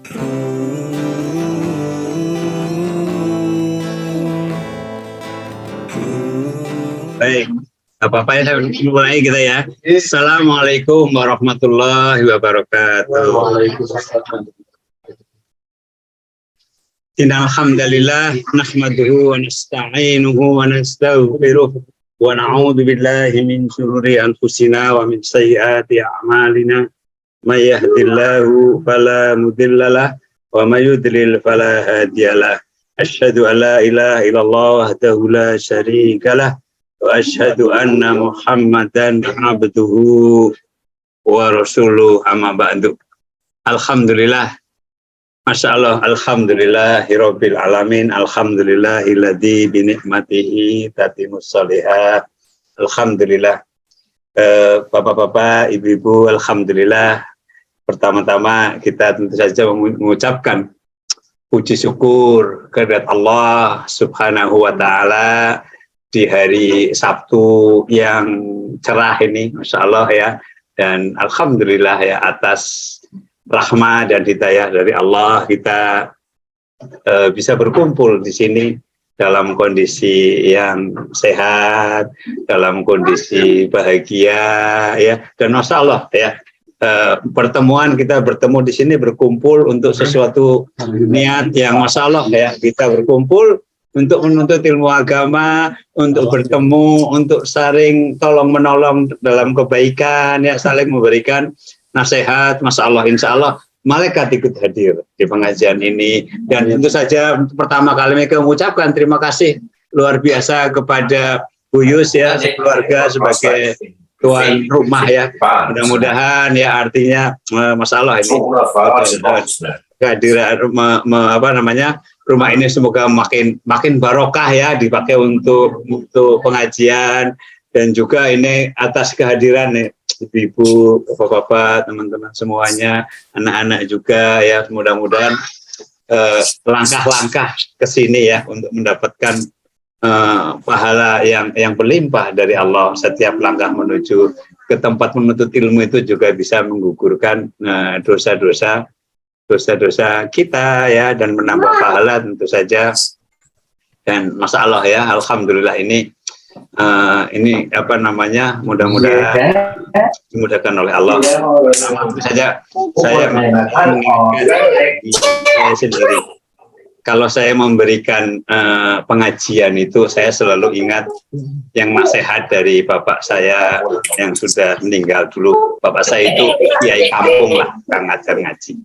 Baik, apa-apa ya, saya mulai kita ya. Assalamualaikum warahmatullahi wabarakatuh. Innal hamdalillah nahmaduhu wa nasta'inuhu wa nastaghfiruh wa na'udzu billahi min shururi anfusina wa min sayyiati a'malina. May yahdihillahu fala mudhillalah wa may yudlil fala hadiyalah. Asyhadu an la ilaha illallah wahdahu la syarikalah wa asyhadu anna Muhammadan abduhu wa rasuluh, amma ba'du. Alhamdulillah, Masya Allah, alhamdulillahirabbil alamin, alhamdulillahilladzi bi ni'matihi tatimmus shalihat. Alhamdulillah. Bapak-bapak, ibu-ibu, alhamdulillah. Pertama-tama kita tentu saja mengucapkan puji syukur kehadirat Allah Subhanahu wa taala di hari Sabtu yang cerah ini, Masya Allah ya. Dan alhamdulillah ya, atas rahmat dan hidayah dari Allah kita bisa berkumpul di sini dalam kondisi yang sehat, dalam kondisi bahagia ya. Dan Masya Allah ya, pertemuan kita bertemu di sini, berkumpul untuk sesuatu niat yang Masya Allah ya. Kita berkumpul untuk menuntut ilmu agama, untuk bertemu, untuk saling tolong menolong dalam kebaikan ya, saling memberikan nasihat. Masya Allah, insya Allah malaikat ikut hadir di pengajian ini. Dan tentu saja pertama kali mereka mengucapkan terima kasih luar biasa kepada Bu Yus ya, keluarga sebagai tuan rumah ya. Mudah-mudahan ya, artinya Masya Allah ini kehadiran rumah ini semoga makin barokah ya, dipakai untuk pengajian. Dan juga ini atas kehadiran nih ibu-ibu, bapak-bapak, teman-teman semuanya, anak-anak juga ya, mudah-mudahan langkah-langkah ke sini ya untuk mendapatkan pahala yang berlimpah dari Allah. Setiap langkah menuju ke tempat menuntut ilmu itu juga bisa menggugurkan dosa-dosa kita ya, dan menambah pahala tentu saja. Dan Masya Allah ya, alhamdulillah ini mudah-mudahan dimudahkan oleh Allah. Tentu saja saya mengingatkan saya sendiri. Kalau saya memberikan pengajian itu, saya selalu ingat yang nasihat dari bapak saya yang sudah meninggal dulu. Bapak saya itu kiai kampung lah, kan ngajar ngaji.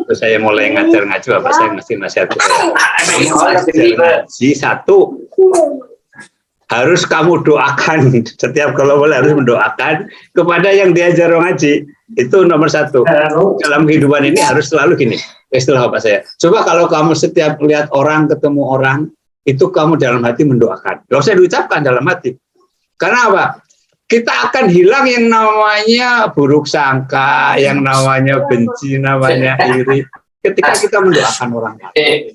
Terus saya mulai ngajar ngaji, bapak saya mesti nasihat saya. Kamu ngajar ngaji satu, harus kamu doakan, setiap kalau boleh harus mendoakan kepada yang diajar ngaji. Itu nomor satu. Dalam kehidupan ini harus selalu gini, istilah Bapak saya. Coba kalau kamu setiap lihat orang, ketemu orang, itu kamu dalam hati mendoakan. Gak usah diucapkan, dalam hati. Karena apa? Kita akan hilang yang namanya buruk sangka, yang namanya benci, namanya iri. Ketika kita mendoakan orang lain.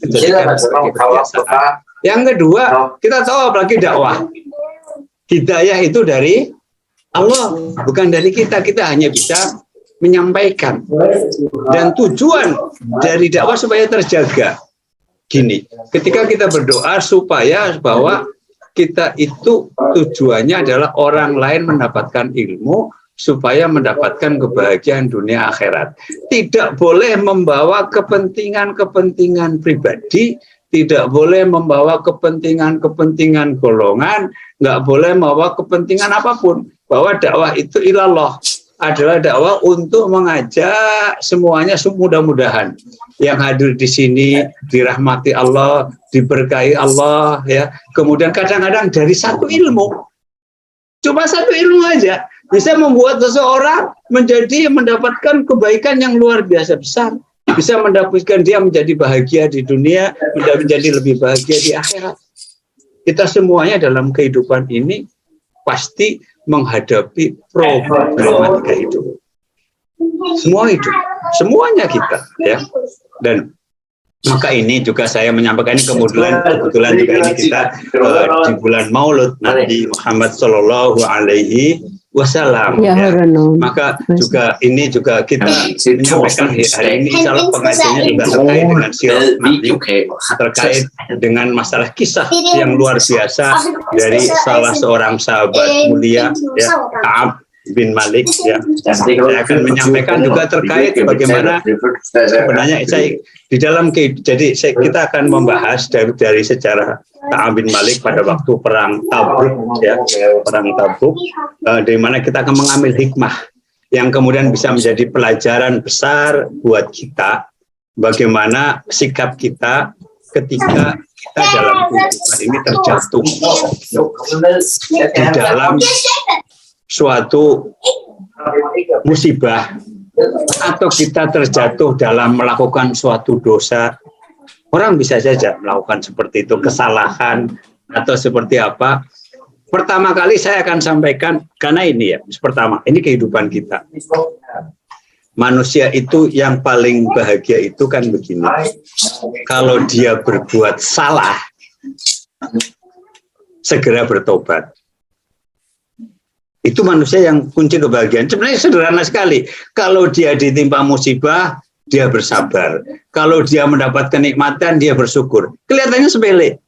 Yang kedua, kita tahu apalagi dakwah. Hidayah itu dari Allah, bukan dari kita. Kita hanya bisa menyampaikan. Dan tujuan dari dakwah supaya terjaga. Gini, ketika kita berdoa supaya bahwa kita itu tujuannya adalah orang lain mendapatkan ilmu, supaya mendapatkan kebahagiaan dunia akhirat. Tidak boleh membawa kepentingan-kepentingan pribadi, tidak boleh membawa kepentingan-kepentingan golongan, nggak boleh membawa kepentingan apapun. Bahwa dakwah itu ilallah, adalah dakwah untuk mengajak semuanya, mudah-mudahan yang hadir di sini dirahmati Allah, diberkahi Allah ya. Kemudian kadang-kadang dari satu ilmu, cuma satu ilmu aja bisa membuat seseorang mendapatkan kebaikan yang luar biasa besar. Bisa mendapatkan dia menjadi bahagia di dunia, menjadi lebih bahagia di akhirat. Kita semuanya dalam kehidupan ini pasti menghadapi problematika hidup. Semua hidup, semuanya kita ya. Dan maka ini juga saya menyampaikan ini kebetulan juga ini kita di bulan Maulud Nabi Muhammad Shallallahu Alaihi wasallam. Ya, Maka juga ini juga kita menyampaikan hari ini insya Allah pengajiannya juga terkait dengan sirah Nabi, terkait dengan masalah kisah yang luar biasa dari salah seorang sahabat mulia, ya, Ka'ab bin Malik, ya. Saya akan menyampaikan juga terkait bagaimana sebenarnya saya di dalam, jadi kita akan membahas dari sejarah Ka'ab bin Malik pada waktu perang Tabuk, ya, perang Tabuk, di mana kita akan mengambil hikmah yang kemudian bisa menjadi pelajaran besar buat kita, bagaimana sikap kita ketika kita dalam kehidupan ini terjatuh di dalam suatu musibah, atau kita terjatuh dalam melakukan suatu dosa. Orang bisa saja melakukan seperti itu, kesalahan atau seperti apa. Pertama kali saya akan sampaikan, karena ini ya, pertama, ini kehidupan kita. Manusia itu yang paling bahagia itu kan begini, kalau dia berbuat salah, segera bertobat. Itu manusia yang kunci kebahagiaan. Sebenarnya sederhana sekali. Kalau dia ditimpa musibah, dia bersabar. Kalau dia mendapat kenikmatan, dia bersyukur. Kelihatannya sepele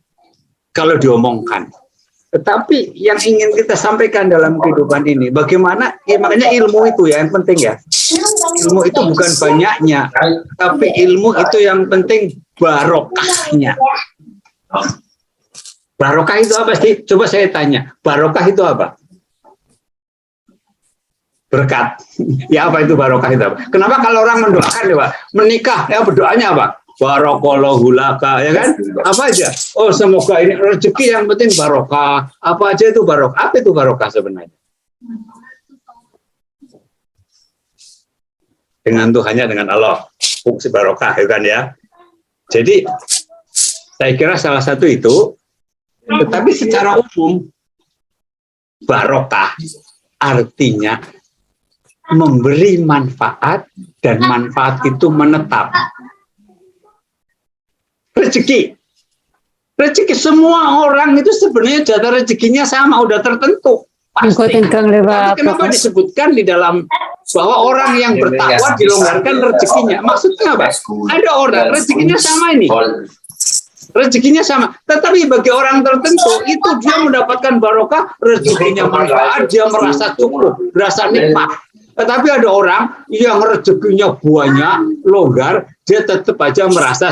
kalau diomongkan. Tetapi yang ingin kita sampaikan dalam kehidupan ini, bagaimana, ya makanya ilmu itu ya yang penting ya. Ilmu itu bukan banyaknya, tapi ilmu itu yang penting barokahnya. Barokah itu apa sih? Coba saya tanya, barokah itu apa? Berkat. Ya, apa itu barokah itu apa? Kenapa kalau orang mendoakan ya Pak, menikah ya berdoanya apa? Barokallahu laka, ya kan? Apa aja? Oh, semoga ini rezeki, yang penting barokah. Apa aja itu barokah? Apa itu barokah sebenarnya? Dengan Tuhannya, dengan Allah. Fungsi barokah, ya kan ya? Jadi saya kira salah satu itu. Tetapi secara umum barokah artinya memberi manfaat, dan manfaat itu menetap. Rezeki semua orang itu sebenarnya jatah rezekinya sama, udah tertentu pasti. Kenapa disebutkan di dalam bahwa orang yang bertakwa dilonggarkan rezekinya? Maksudnya apa? Ada orang rezekinya sama ini, rezekinya sama, tetapi bagi orang tertentu itu dia mendapatkan barokah, rezekinya manfaat, dia merasa cukup, merasa nikmat. Tetapi ada orang yang rezekinya banyak, longgar, dia tetap aja merasa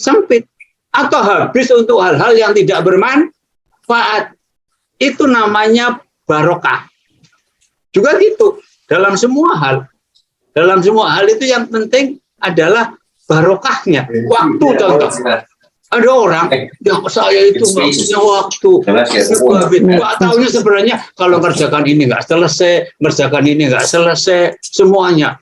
sempit atau habis untuk hal-hal yang tidak bermanfaat. Itu namanya barokah. Juga gitu, dalam semua hal. Dalam semua hal itu yang penting adalah barokahnya. Waktu contoh. Ada orang yang saya itu nggak punya waktu, nggak tahunya sebenarnya kalau ngerjakan ini nggak selesai, ngerjakan ini nggak selesai, semuanya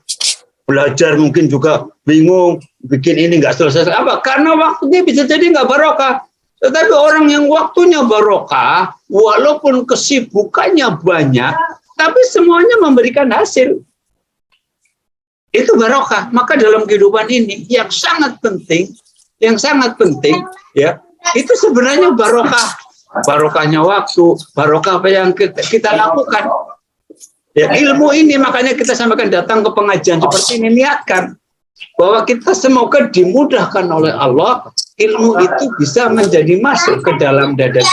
belajar mungkin juga bingung, bikin ini nggak selesai. Apa? Karena waktunya bisa jadi nggak barokah. Tetapi orang yang waktunya barokah, walaupun kesibukannya banyak, tapi semuanya memberikan hasil. Itu barokah. Maka dalam kehidupan ini yang sangat penting ya, itu sebenarnya barokah. Barokahnya waktu, barokah apa yang kita lakukan. Ya, ilmu ini makanya kita sampaikan, datang ke pengajian seperti ini, niatkan bahwa kita semoga dimudahkan oleh Allah, ilmu itu bisa menjadi masuk ke dalam dada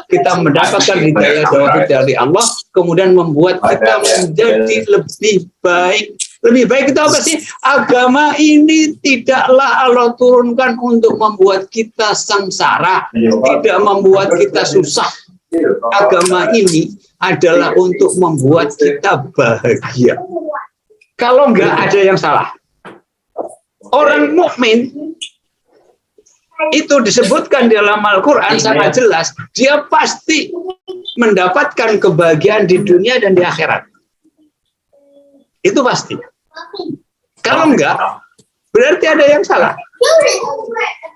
kita mendapatkan hidayah dari Allah, kemudian membuat kita menjadi lebih baik. Lebih baik itu apa sih? Agama ini tidaklah Allah turunkan untuk membuat kita sengsara, tidak membuat kita susah. Agama ini adalah untuk membuat kita bahagia. Kalau enggak, ada yang salah. Orang mukmin itu disebutkan dalam Al-Quran sangat jelas, dia pasti mendapatkan kebahagiaan di dunia dan di akhirat. Itu pasti. Kalau enggak, berarti ada yang salah.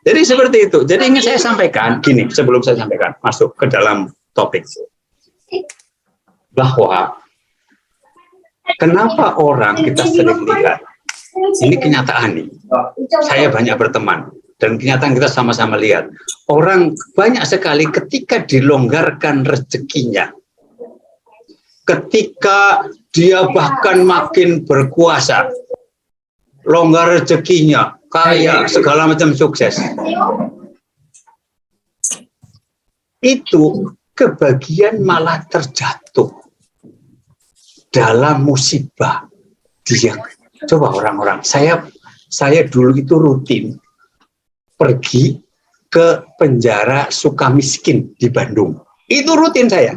Jadi seperti itu. Jadi ingin saya sampaikan gini, sebelum saya sampaikan masuk ke dalam topik, bahwa kenapa orang kita sering lihat, ini kenyataan nih. Saya banyak berteman dan kenyataan kita sama-sama lihat. Orang banyak sekali ketika dilonggarkan rezekinya, ketika dia bahkan makin berkuasa, longgar rezekinya, kaya, segala macam sukses, itu kebagian malah terjatuh dalam musibah. Dia coba orang-orang, saya dulu itu rutin pergi ke penjara Sukamiskin di Bandung. Itu rutin saya.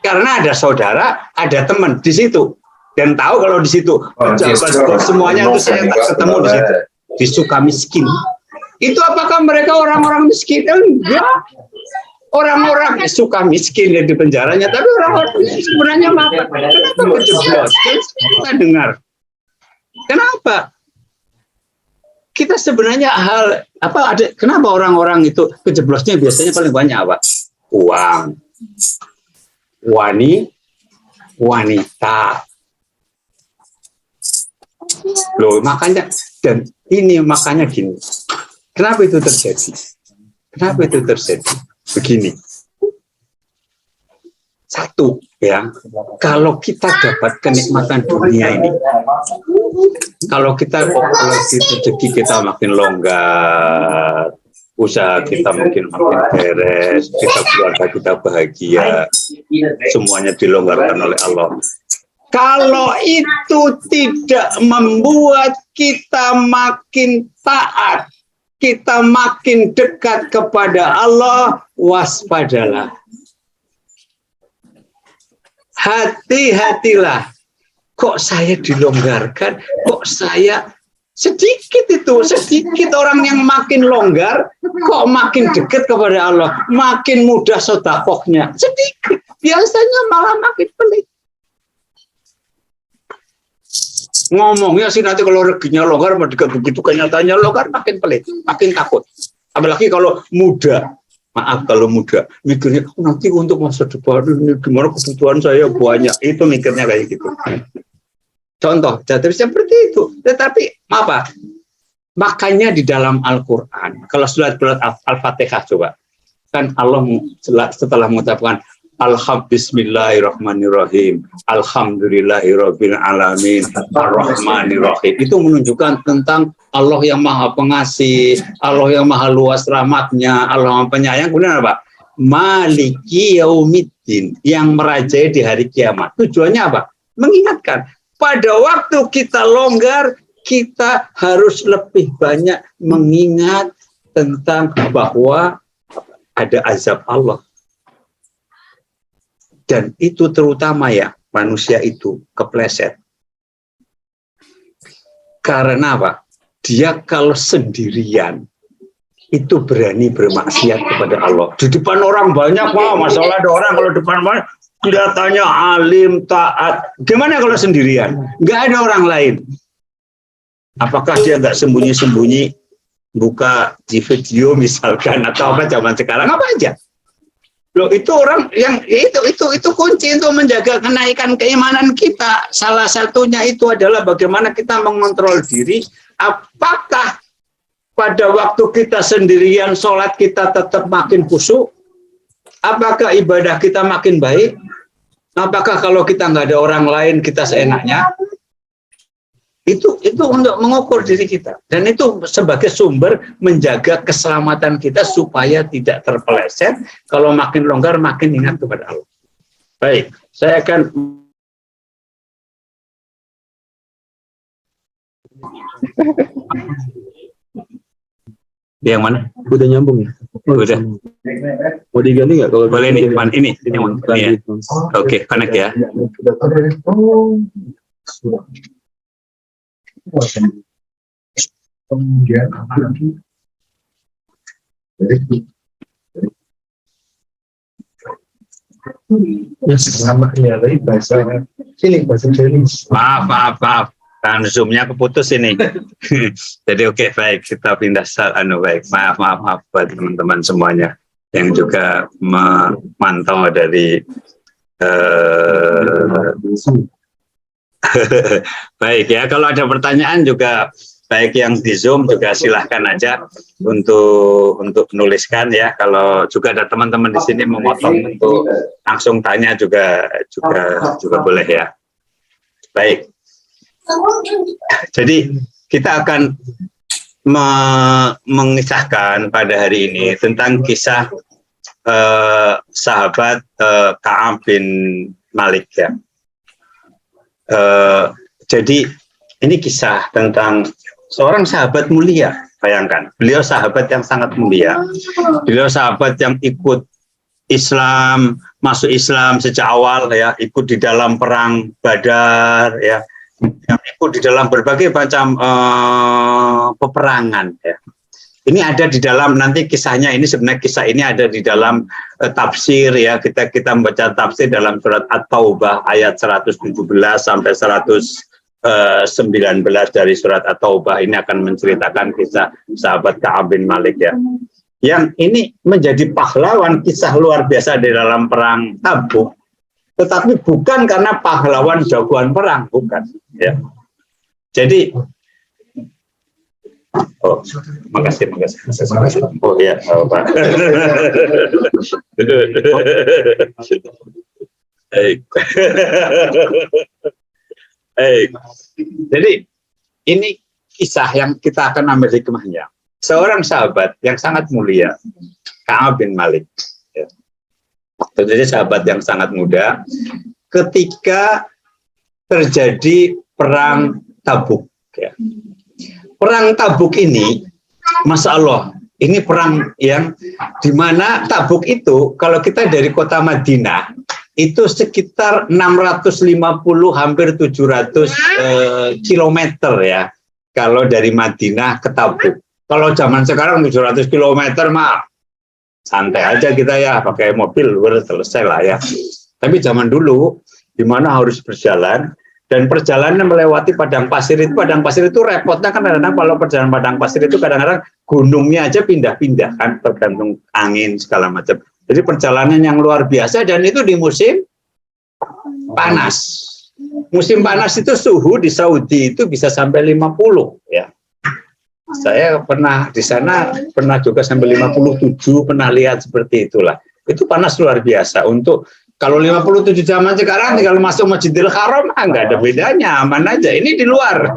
Karena ada saudara, ada teman di situ. Dan tahu kalau di situ pejabat semuanya itu saya tak ketemu di situ. Di Sukamiskin. Itu apakah mereka orang-orang miskin? Enggak. Orang-orang suka miskin di penjaranya, tapi orang-orang sebenarnya makan. Kenapa kejeblos? Kita dengar. Kenapa? Kita sebenarnya kenapa orang-orang itu kejeblosnya biasanya paling banyak apa? Uang, wanita. Loh, makanya gini. Kenapa itu terjadi? Begini, satu ya, kalau kita dapat kenikmatan dunia ini, kalau rezeki kita makin longgar, usaha kita makin beres, keluarga kita bahagia, semuanya dilonggarkan oleh Allah. Kalau itu tidak membuat kita makin taat, kita makin dekat kepada Allah, waspadalah. Hati-hatilah. Kok saya dilonggarkan? Kok saya sedikit orang yang makin longgar, kok makin dekat kepada Allah, makin mudah sedekahnya. Sedikit. Biasanya malah makin pelit. Ngomongnya sih nanti kalau rezekinya longgar, begitu kenyataannya longgar, makin pelit, makin takut. Apalagi kalau muda, mikirnya nanti untuk masa depan ini gimana, kebutuhan saya banyak, itu mikirnya kayak gitu. Contoh, jadi seperti itu. Tetapi apa? Makanya di dalam Al-Quran, kalau surat Al-Fatihah coba, kan Allah setelah mengucapkan Bismillahirrahmanirrahim. Alhamdulillahirabbil alamin. Ar-Rahmanirrahim. Itu menunjukkan tentang Allah yang Maha Pengasih, Allah yang Maha Luas rahmatnya, Allah Maha Penyayang. Kemudian apa? Maliki Yaumiddin, yang merajai di hari kiamat. Tujuannya apa? Mengingatkan pada waktu kita longgar, kita harus lebih banyak mengingat tentang bahwa ada azab Allah. Dan itu terutama ya, manusia itu kepleset. Karena apa? Dia kalau sendirian, itu berani bermaksiat kepada Allah. Di depan orang banyak, masalah ada orang kalau depan banyak, kelihatannya alim, taat. Gimana kalau sendirian? Nggak ada orang lain. Apakah dia nggak sembunyi-sembunyi, buka di video misalkan, atau apa zaman sekarang, apa aja? Loh, itu orang yang itu kunci untuk menjaga kenaikan keimanan kita. Salah satunya itu adalah bagaimana kita mengontrol diri. Apakah pada waktu kita sendirian sholat kita tetap makin khusyuk? Apakah ibadah kita makin baik? Apakah kalau kita nggak ada orang lain kita seenaknya? Itu untuk mengukur diri kita, dan itu sebagai sumber menjaga keselamatan kita supaya tidak terpeleset. Kalau makin longgar makin ingat kepada Allah. Baik, saya akan yang mana? Udah nyambung ya? Udah. Mau diganti nggak kalau boleh nih? Ini yang ya. Oke, connect ya. Maaf. Tahan Zoom-nya keputus ini. Jadi oke, baik, kita pindah baik. Maaf buat teman-teman semuanya yang juga memantau dari baik ya, kalau ada pertanyaan juga baik yang di Zoom juga silahkan aja untuk menuliskan ya. Kalau juga ada teman-teman di sini memotong untuk langsung tanya juga boleh ya. Baik. Jadi kita akan mengisahkan pada hari ini tentang kisah sahabat Ka'ab bin Malik ya. Jadi ini kisah tentang seorang sahabat mulia. Bayangkan, beliau sahabat yang sangat mulia. Beliau sahabat yang ikut Islam, masuk Islam sejak awal ya, ikut di dalam perang Badar ya, yang ikut di dalam berbagai macam peperangan ya. Ini ada di dalam, nanti kisahnya ini sebenarnya kisah ini ada di dalam tafsir ya, kita membaca tafsir dalam surat At-Taubah ayat 117 sampai 119 dari surat At-Taubah. Ini akan menceritakan kisah sahabat Ka'ab bin Malik ya, yang ini menjadi pahlawan, kisah luar biasa di dalam perang Tabuk, tetapi bukan karena pahlawan jagoan perang, bukan ya. Jadi makasih. Oh ya, Pak. Jadi ini kisah yang kita akan ambil hikmahnya. Seorang sahabat yang sangat mulia, Ka'ab bin Malik. Ya. Jadi sahabat yang sangat muda, ketika terjadi perang Tabuk. Ya. Perang Tabuk ini, Masya Allah, ini perang yang dimana Tabuk itu, kalau kita dari kota Madinah, itu sekitar 650, hampir 700 kilometer ya, kalau dari Madinah ke Tabuk. Kalau zaman sekarang 700 kilometer mah santai aja kita ya, pakai mobil selesai lah ya. Tapi zaman dulu, dimana harus berjalan, dan perjalanan melewati padang pasir itu repotnya kan kadang-kadang kalau perjalanan padang pasir itu kadang-kadang gunungnya aja pindah-pindah kan, tergantung angin segala macam. Jadi perjalanan yang luar biasa, dan itu di musim panas. Musim panas itu suhu di Saudi itu bisa sampai 50 ya. Saya pernah di sana, pernah juga sampai 57, pernah lihat seperti itulah. Itu panas luar biasa. Untuk kalau 57 zaman sekarang, kalau masuk Masjidil Haram, nggak ada bedanya, aman aja. Ini di luar,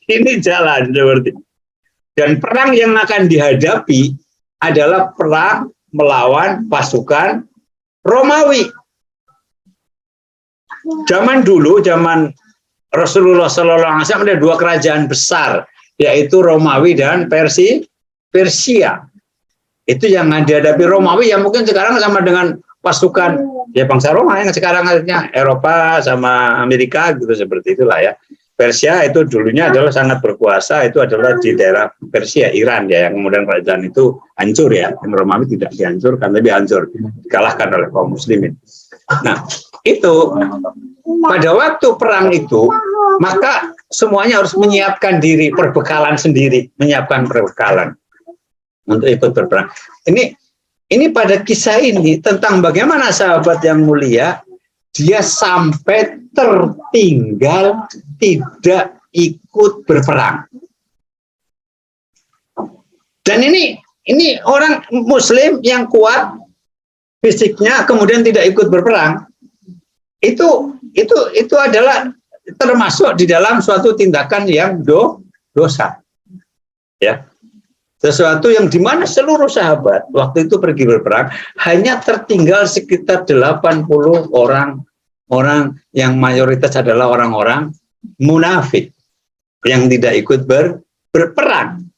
ini jalan seperti. Dan perang yang akan dihadapi adalah perang melawan pasukan Romawi. Zaman dulu, zaman Rasulullah SAW ada dua kerajaan besar, yaitu Romawi dan Persia. Itu yang dihadapi Romawi, yang mungkin sekarang sama dengan pasukan ya bangsa Roma yang sekarang artinya Eropa sama Amerika gitu, seperti itulah ya. Persia itu dulunya adalah sangat berkuasa, itu adalah di daerah Persia, Iran ya, yang kemudian kerajaan itu hancur ya. Romawi tidak dihancurkan, tapi hancur, dikalahkan oleh kaum muslimin. Nah, itu pada waktu perang itu, maka semuanya harus menyiapkan diri, perbekalan sendiri, menyiapkan perbekalan untuk ikut berperang. Ini pada kisah ini tentang bagaimana sahabat yang mulia, dia sampai tertinggal tidak ikut berperang. Dan ini orang Muslim yang kuat fisiknya kemudian tidak ikut berperang. Itu adalah termasuk di dalam suatu tindakan yang dosa. Ya. Sesuatu yang dimana seluruh sahabat waktu itu pergi berperang, hanya tertinggal sekitar 80 orang yang mayoritas adalah orang-orang munafik yang tidak ikut berperang.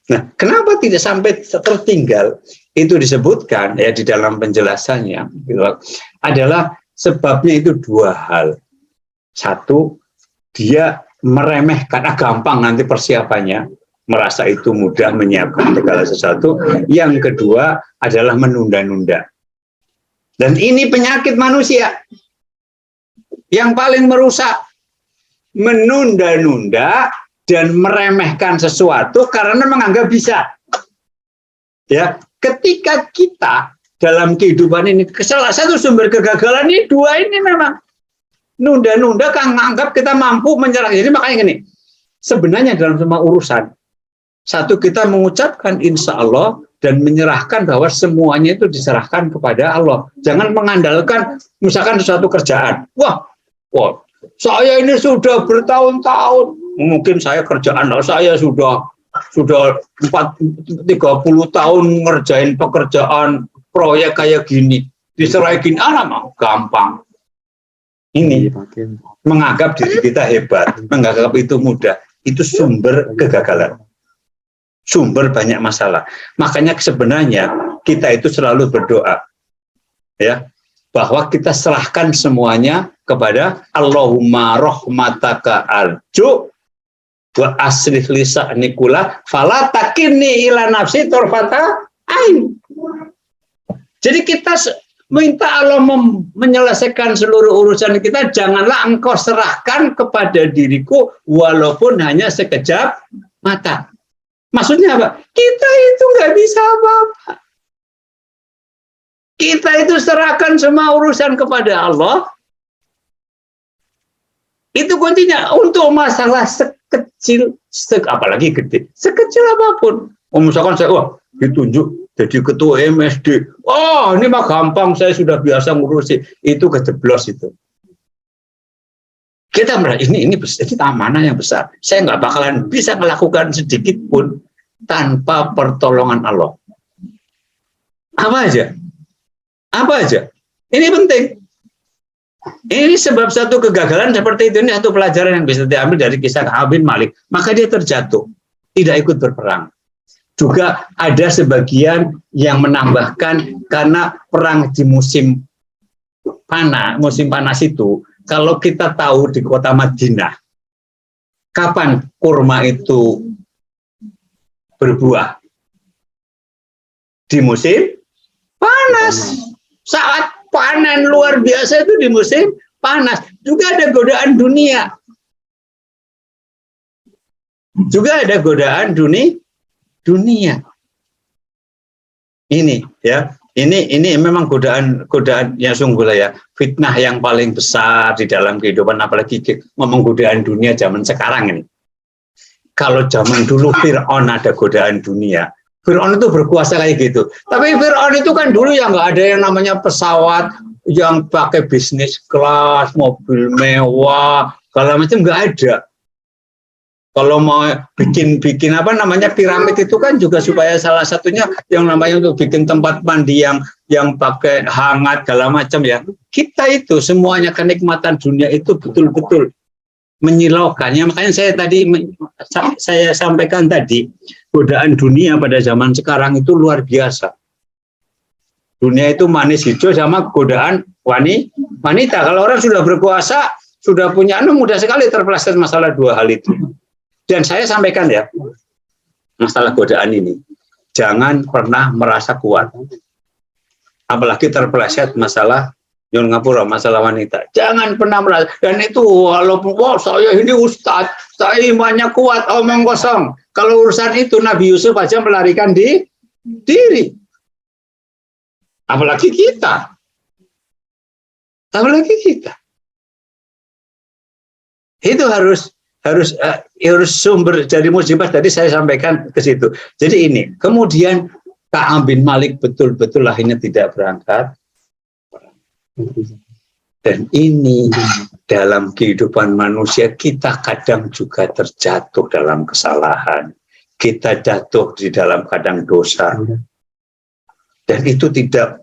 Nah, kenapa tidak sampai tertinggal? Itu disebutkan ya di dalam penjelasannya adalah sebabnya itu dua hal. Satu, dia meremehkan, gampang nanti persiapannya, merasa itu mudah menyiapkan segala sesuatu. Yang kedua adalah menunda-nunda. Dan ini penyakit manusia yang paling merusak. Menunda-nunda dan meremehkan sesuatu karena menganggap bisa. Ya, ketika kita dalam kehidupan ini, salah satu sumber kegagalan ini dua ini memang. Nunda-nunda kan menganggap kita mampu menyerah. Jadi makanya gini, sebenarnya dalam semua urusan. Satu, kita mengucapkan insya Allah dan menyerahkan bahwa semuanya itu diserahkan kepada Allah. Jangan mengandalkan misalkan suatu kerjaan. Wah, saya ini sudah bertahun-tahun, mungkin saya kerjaan saya sudah 30 tahun ngerjain pekerjaan proyek kayak gini, diserahin anak mau gampang. Ini menganggap diri kita hebat, menganggap itu mudah, itu sumber kegagalan, sumber banyak masalah. Makanya sebenarnya kita itu selalu berdoa, ya, bahwa kita serahkan semuanya kepada Allahumma rahmataka arju wa aslih li sa'nikula fala takilni ila nafsi turfata ain. Jadi kita minta Allah menyelesaikan seluruh urusan kita, janganlah engkau serahkan kepada diriku walaupun hanya sekejap mata. Maksudnya apa? Kita itu nggak bisa apa-apa. Kita itu serahkan semua urusan kepada Allah. Itu kuncinya untuk masalah sekecil, apalagi gede, sekecil apapun. Misalkan saya, ditunjuk jadi ketua MSD. Ini mah gampang, saya sudah biasa ngurusi. Itu kejeblos itu. Kita merasa ini amanah yang besar. Saya nggak bakalan bisa melakukan sedikit pun tanpa pertolongan Allah. Apa aja? Ini penting. Ini sebab satu kegagalan seperti itu. Ini satu pelajaran yang bisa diambil dari kisah Ka'ab bin Malik. Maka dia terjatuh, tidak ikut berperang. Juga ada sebagian yang menambahkan karena perang di musim panas itu, kalau kita tahu di kota Madinah, kapan kurma itu berbuah? Di musim panas. Saat panen luar biasa itu di musim panas. Juga ada godaan dunia. Ini ya, ini memang godaan yang sungguh lah ya, fitnah yang paling besar di dalam kehidupan, apalagi ngomong godaan dunia zaman sekarang ini. Kalau zaman dulu Fir'aun ada godaan dunia, Fir'aun itu berkuasa kayak gitu. Tapi Fir'aun itu kan dulu yang nggak ada yang namanya pesawat yang pakai bisnis kelas, mobil mewah, segala macam nggak ada. Kalau mau bikin piramid itu kan juga supaya salah satunya yang namanya untuk bikin tempat mandi yang pakai hangat segala macam ya. Kita itu semuanya kenikmatan dunia itu betul-betul menyilaukan. Ya, makanya saya sampaikan tadi, godaan dunia pada zaman sekarang itu luar biasa. Dunia itu manis hijau sama godaan wanita. Kalau orang sudah berkuasa, sudah punya mudah sekali terpeleset masalah dua hal itu. Dan saya sampaikan ya, masalah godaan ini, jangan pernah merasa kuat. Apalagi terpeleset masalah Nyun Ngapura, masalah wanita. Jangan pernah merasa, dan itu walaupun, saya ini ustadz, saya imannya kuat, omong kosong. Kalau urusan itu, Nabi Yusuf aja melarikan diri. Apalagi kita. Itu harus sumber dari musibah tadi saya sampaikan ke situ. Jadi ini, kemudian Ka'ab bin Malik betul-betul akhirnya tidak berangkat. Dan ini dalam kehidupan manusia kita kadang juga terjatuh dalam kesalahan. Kita jatuh di dalam kadang dosa. Dan itu tidak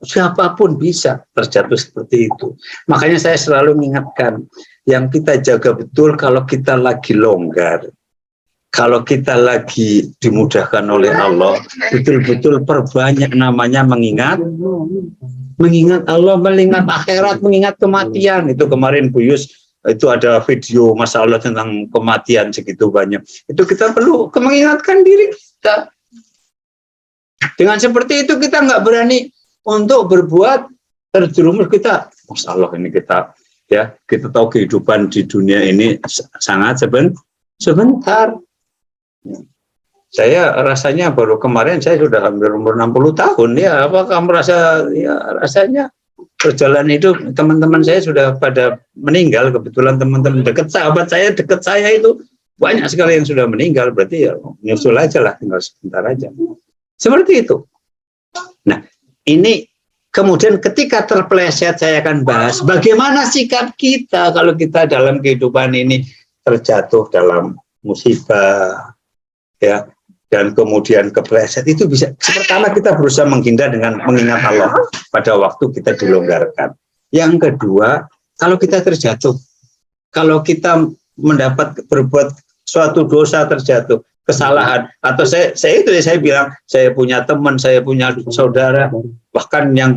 siapapun bisa terjatuh seperti itu. Makanya saya selalu mengingatkan, yang kita jaga betul kalau kita lagi longgar, kalau kita lagi dimudahkan oleh Allah, betul-betul perbanyak namanya mengingat Allah, mengingat akhirat, mengingat kematian. Itu kemarin Bu Yus, itu ada video masalah tentang kematian segitu banyak. Itu kita perlu mengingatkan diri kita. Dengan seperti itu kita nggak berani untuk berbuat, terjerumus kita. Masalah ini kita tahu kehidupan di dunia ini sangat sebentar. Saya rasanya baru kemarin saya sudah hampir umur 60 tahun ya. Apakah merasa ya rasanya perjalanan hidup teman-teman saya sudah pada meninggal, kebetulan teman-teman dekat, sahabat saya dekat saya itu banyak sekali yang sudah meninggal, berarti ya nyusul aja lah, tinggal sebentar aja. Seperti itu. Nah, ini kemudian ketika terpeleset saya akan bahas bagaimana sikap kita kalau kita dalam kehidupan ini terjatuh dalam musibah, ya, dan kemudian kepleset. Itu bisa, pertama kita berusaha menghindar dengan mengingat Allah pada waktu kita dilonggarkan. Yang kedua, kalau kita terjatuh, kalau kita mendapat berbuat suatu dosa, terjatuh kesalahan, atau saya bilang saya punya teman, saya punya saudara, bahkan yang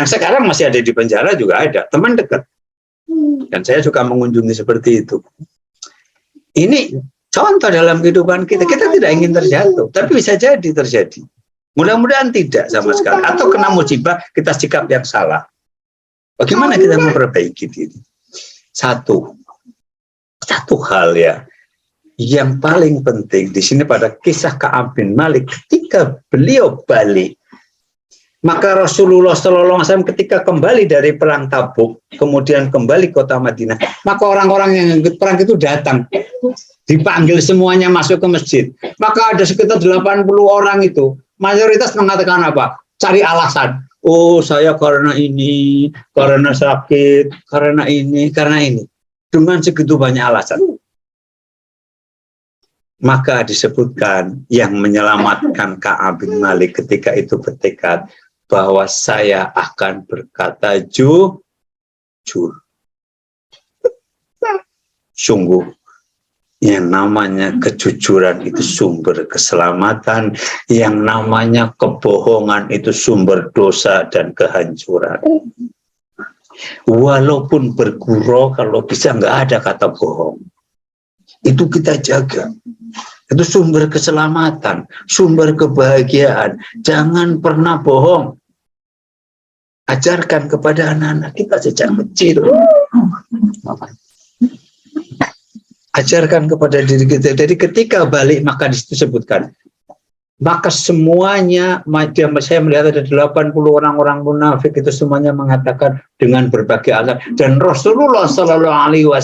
sekarang masih ada di penjara juga ada teman dekat, dan saya suka mengunjungi seperti itu. Ini contoh dalam kehidupan kita tidak ingin terjatuh, tapi bisa jadi terjadi. Mudah-mudahan tidak sama sekali, atau kena musibah kita sikap yang salah. Bagaimana kita memperbaiki diri? Satu hal ya, yang paling penting di sini pada kisah Ka'ab bin Malik, ketika beliau balik, maka Rasulullah SAW ketika kembali dari perang Tabuk, kemudian kembali kota Madinah, maka orang-orang yang ikut perang itu datang, dipanggil semuanya masuk ke masjid. Maka ada sekitar 80 orang itu, mayoritas mengatakan apa? Cari alasan. Oh, saya karena ini, karena sakit, karena ini, karena ini. Dengan segitu banyak alasan. Maka disebutkan yang menyelamatkan Ka'ab bin Malik ketika itu bertekad bahwa saya akan berkata jujur. Sungguh, yang namanya kejujuran itu sumber keselamatan, yang namanya kebohongan itu sumber dosa dan kehancuran. Walaupun bergurau, kalau bisa nggak ada kata bohong. Itu kita jaga. Itu sumber keselamatan, sumber kebahagiaan. Jangan pernah bohong. Ajarkan kepada anak-anak kita sejak kecil. Ajarkan kepada diri kita. Jadi ketika balik, maka disebutkan. Maka semuanya, saya melihat ada 80 orang-orang munafik itu semuanya mengatakan dengan berbagai alasan. Dan Rasulullah SAW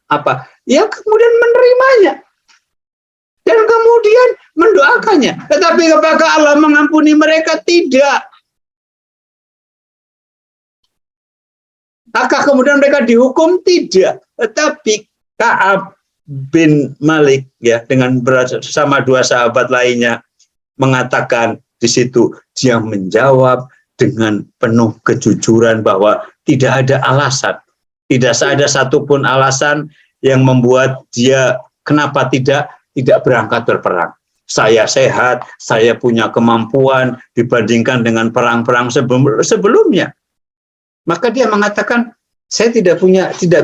apa? Ya kemudian menerimanya. Dan kemudian mendoakannya. Tetapi apakah Allah mengampuni mereka? Tidak. Apakah kemudian mereka dihukum? Tidak. Tetapi Ka'ab bin Malik ya dengan bersama dua sahabat lainnya mengatakan di situ, dia menjawab dengan penuh kejujuran bahwa tidak ada alasan. Tidak ada satupun alasan yang membuat dia kenapa tidak berangkat berperang. Saya sehat, saya punya kemampuan dibandingkan dengan perang-perang sebelumnya. Maka dia mengatakan, saya tidak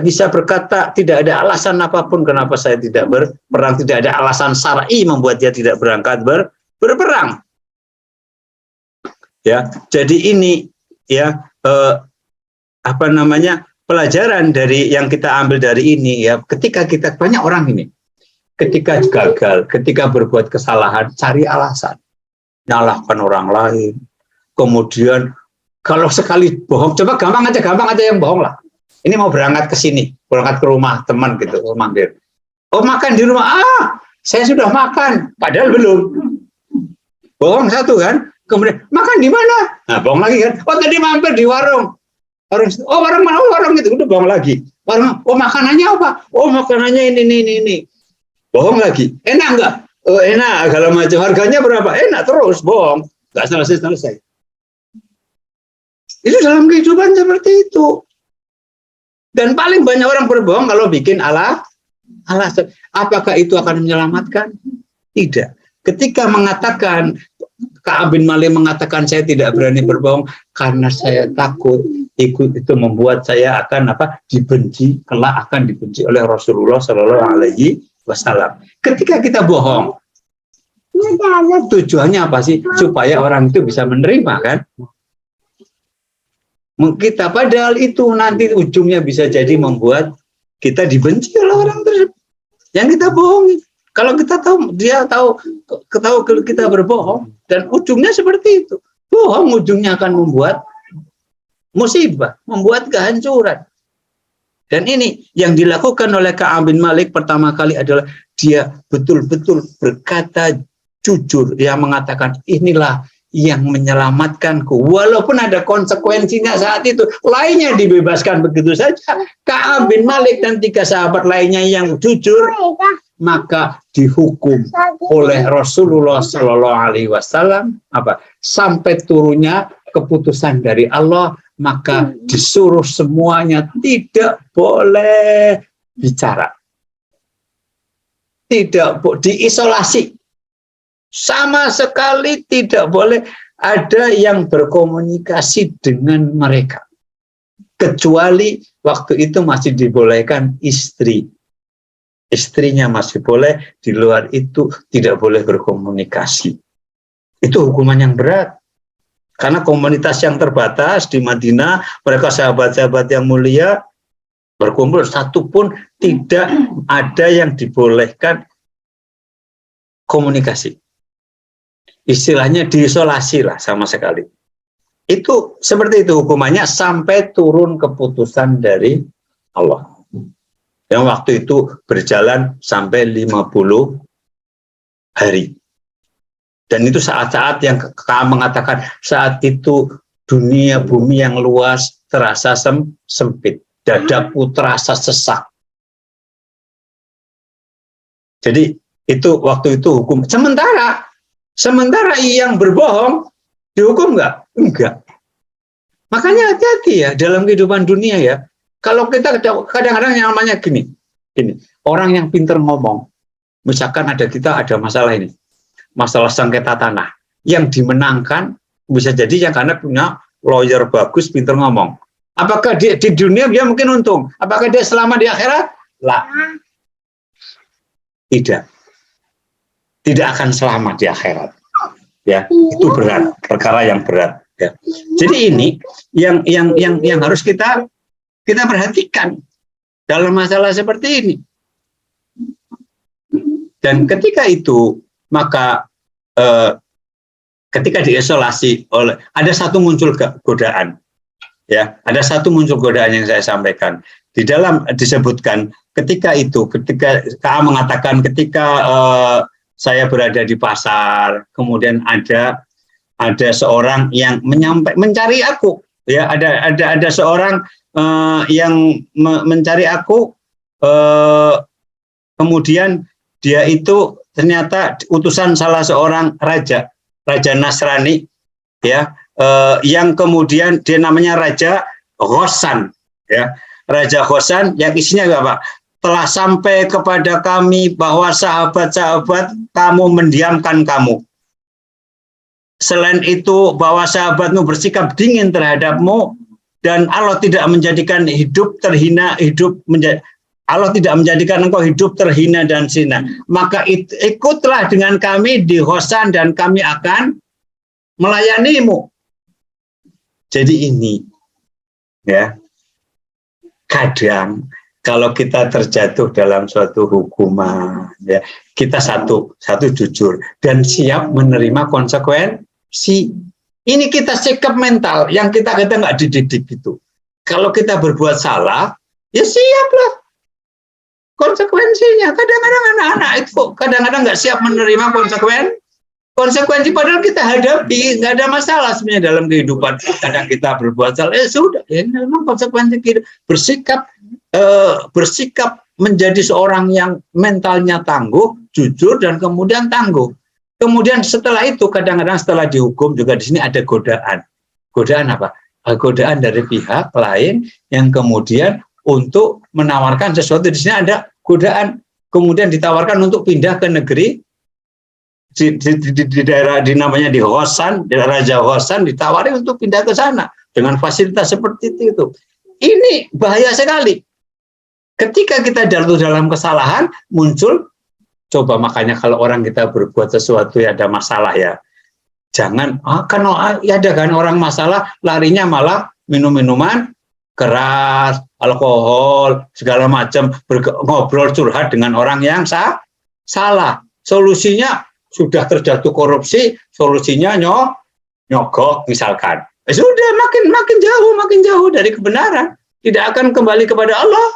bisa berkata, tidak ada alasan apapun kenapa saya tidak berperang, tidak ada alasan syar'i membuat dia tidak berangkat berperang. Ya, jadi ini ya pelajaran dari yang kita ambil dari ini ya, ketika kita banyak orang ini ketika gagal, ketika berbuat kesalahan, cari alasan, nyalahkan orang lain. Kemudian kalau sekali bohong, coba gampang aja yang bohong lah. Ini mau berangkat ke sini, berangkat ke rumah teman gitu, manggil. Oh, makan di rumah. Saya sudah makan, padahal belum. Bohong satu kan. Kemudian makan di mana? Nah, bohong lagi kan. Oh, tadi mampir di warung. Warung mana? Warung itu udah bohong lagi. Warung. Oh, makanannya apa? Oh, makanannya ini. Bohong lagi. Enak nggak? Oh, enak. Kalau macam harganya berapa? Enak terus. Bohong. Nggak selesai. Itu dalam kehidupan seperti itu. Dan paling banyak orang berbohong kalau bikin alasan. Apakah itu akan menyelamatkan? Tidak. Ketika mengatakan, Ka'ab bin Malik mengatakan saya tidak berani berbohong karena saya takut itu membuat saya akan dibenci, kelak akan dibenci oleh Rasulullah SAW. Ketika kita bohong, tujuannya apa sih? Supaya orang itu bisa menerima kan? Kita padahal itu nanti ujungnya bisa jadi membuat kita dibenci oleh orang tersebut yang kita bohongi. Kalau kita tahu, dia tahu kita berbohong dan ujungnya seperti itu. Bohong ujungnya akan membuat musibah, membuat kehancuran. Dan ini yang dilakukan oleh Ka'ab bin Malik pertama kali adalah dia betul-betul berkata jujur, yang mengatakan inilah yang menyelamatkanku, walaupun ada konsekuensinya saat itu. Lainnya dibebaskan begitu saja. Ka'ab bin Malik dan 3 sahabat lainnya yang jujur, maka dihukum oleh Rasulullah Shallallahu Alaihi Wasallam sampai turunnya keputusan dari Allah, maka disuruh semuanya tidak boleh bicara, tidak diisolasi. Sama sekali tidak boleh ada yang berkomunikasi dengan mereka. Kecuali waktu itu masih dibolehkan istri. Istrinya masih boleh, di luar itu tidak boleh berkomunikasi. Itu hukuman yang berat. Karena komunitas yang terbatas di Madinah, mereka sahabat-sahabat yang mulia, berkumpul, satupun tidak ada yang dibolehkan komunikasi. Istilahnya diisolasi lah sama sekali. Itu seperti itu hukumannya sampai turun keputusan dari Allah. Yang waktu itu berjalan sampai 50 hari. Dan itu saat-saat yang Ka'ab mengatakan saat itu dunia bumi yang luas terasa sempit. Dadaku terasa sesak. Jadi itu waktu itu hukum. Sementara yang berbohong dihukum enggak? Enggak. Makanya hati-hati ya dalam kehidupan dunia ya. Kalau kita kadang-kadang yang namanya gini, orang yang pintar ngomong, misalkan kita ada masalah ini, masalah sengketa tanah, yang dimenangkan bisa jadi yang karena punya lawyer bagus, pintar ngomong. Apakah di dunia dia mungkin untung? Apakah dia selamat di akhirat? Lah, tidak akan selamat di akhirat. Ya, itu berat, perkara yang berat. Ya. Jadi ini yang harus kita perhatikan dalam masalah seperti ini. Dan ketika itu maka ketika diisolasi oleh ada satu muncul godaan, ya ada satu muncul godaan yang saya sampaikan di dalam disebutkan ketika Ka'ab mengatakan ketika saya berada di pasar, kemudian ada seorang yang mencari aku, ya ada seorang yang mencari aku, kemudian dia itu ternyata utusan salah seorang raja Nasrani, ya yang kemudian dia namanya Raja Ghassan, ya Raja Ghassan yang isinya apa? Telah sampai kepada kami bahwa sahabat-sahabat kamu mendiamkan kamu. Selain itu bahwa sahabatmu bersikap dingin terhadapmu dan Allah tidak menjadikan Allah tidak menjadikan engkau hidup terhina dan hina. Maka ikutlah dengan kami di Ghassan dan kami akan melayanimu. Jadi ini ya kadang kalau kita terjatuh dalam suatu hukuman, ya kita satu jujur dan siap menerima konsekuensi. Ini kita sikap mental yang kita nggak dididik itu. Kalau kita berbuat salah, ya siaplah konsekuensinya. Kadang-kadang anak-anak itu kadang-kadang nggak siap menerima konsekuensi padahal kita hadapi, nggak ada masalah sebenarnya dalam kehidupan. Kadang kita berbuat salah, sudah, ya memang konsekuensi kita bersikap menjadi seorang yang mentalnya tangguh, jujur, dan kemudian tangguh. Kemudian setelah itu, kadang-kadang setelah dihukum juga di sini ada godaan. Godaan apa? Godaan dari pihak lain yang kemudian untuk menawarkan sesuatu. Di sini ada godaan, kemudian ditawarkan untuk pindah ke negeri di daerah namanya di Ghassan, di Raja Ghassan ditawari untuk pindah ke sana dengan fasilitas seperti itu. Ini bahaya sekali. Ketika kita jatuh dalam kesalahan, muncul, coba makanya kalau orang kita berbuat sesuatu ya ada masalah ya, jangan, ada kan orang masalah, larinya malah minum-minuman keras, alkohol, segala macam, ngobrol curhat dengan orang yang salah. Solusinya sudah terjatuh korupsi, solusinya nyogok misalkan. Sudah makin jauh dari kebenaran, tidak akan kembali kepada Allah.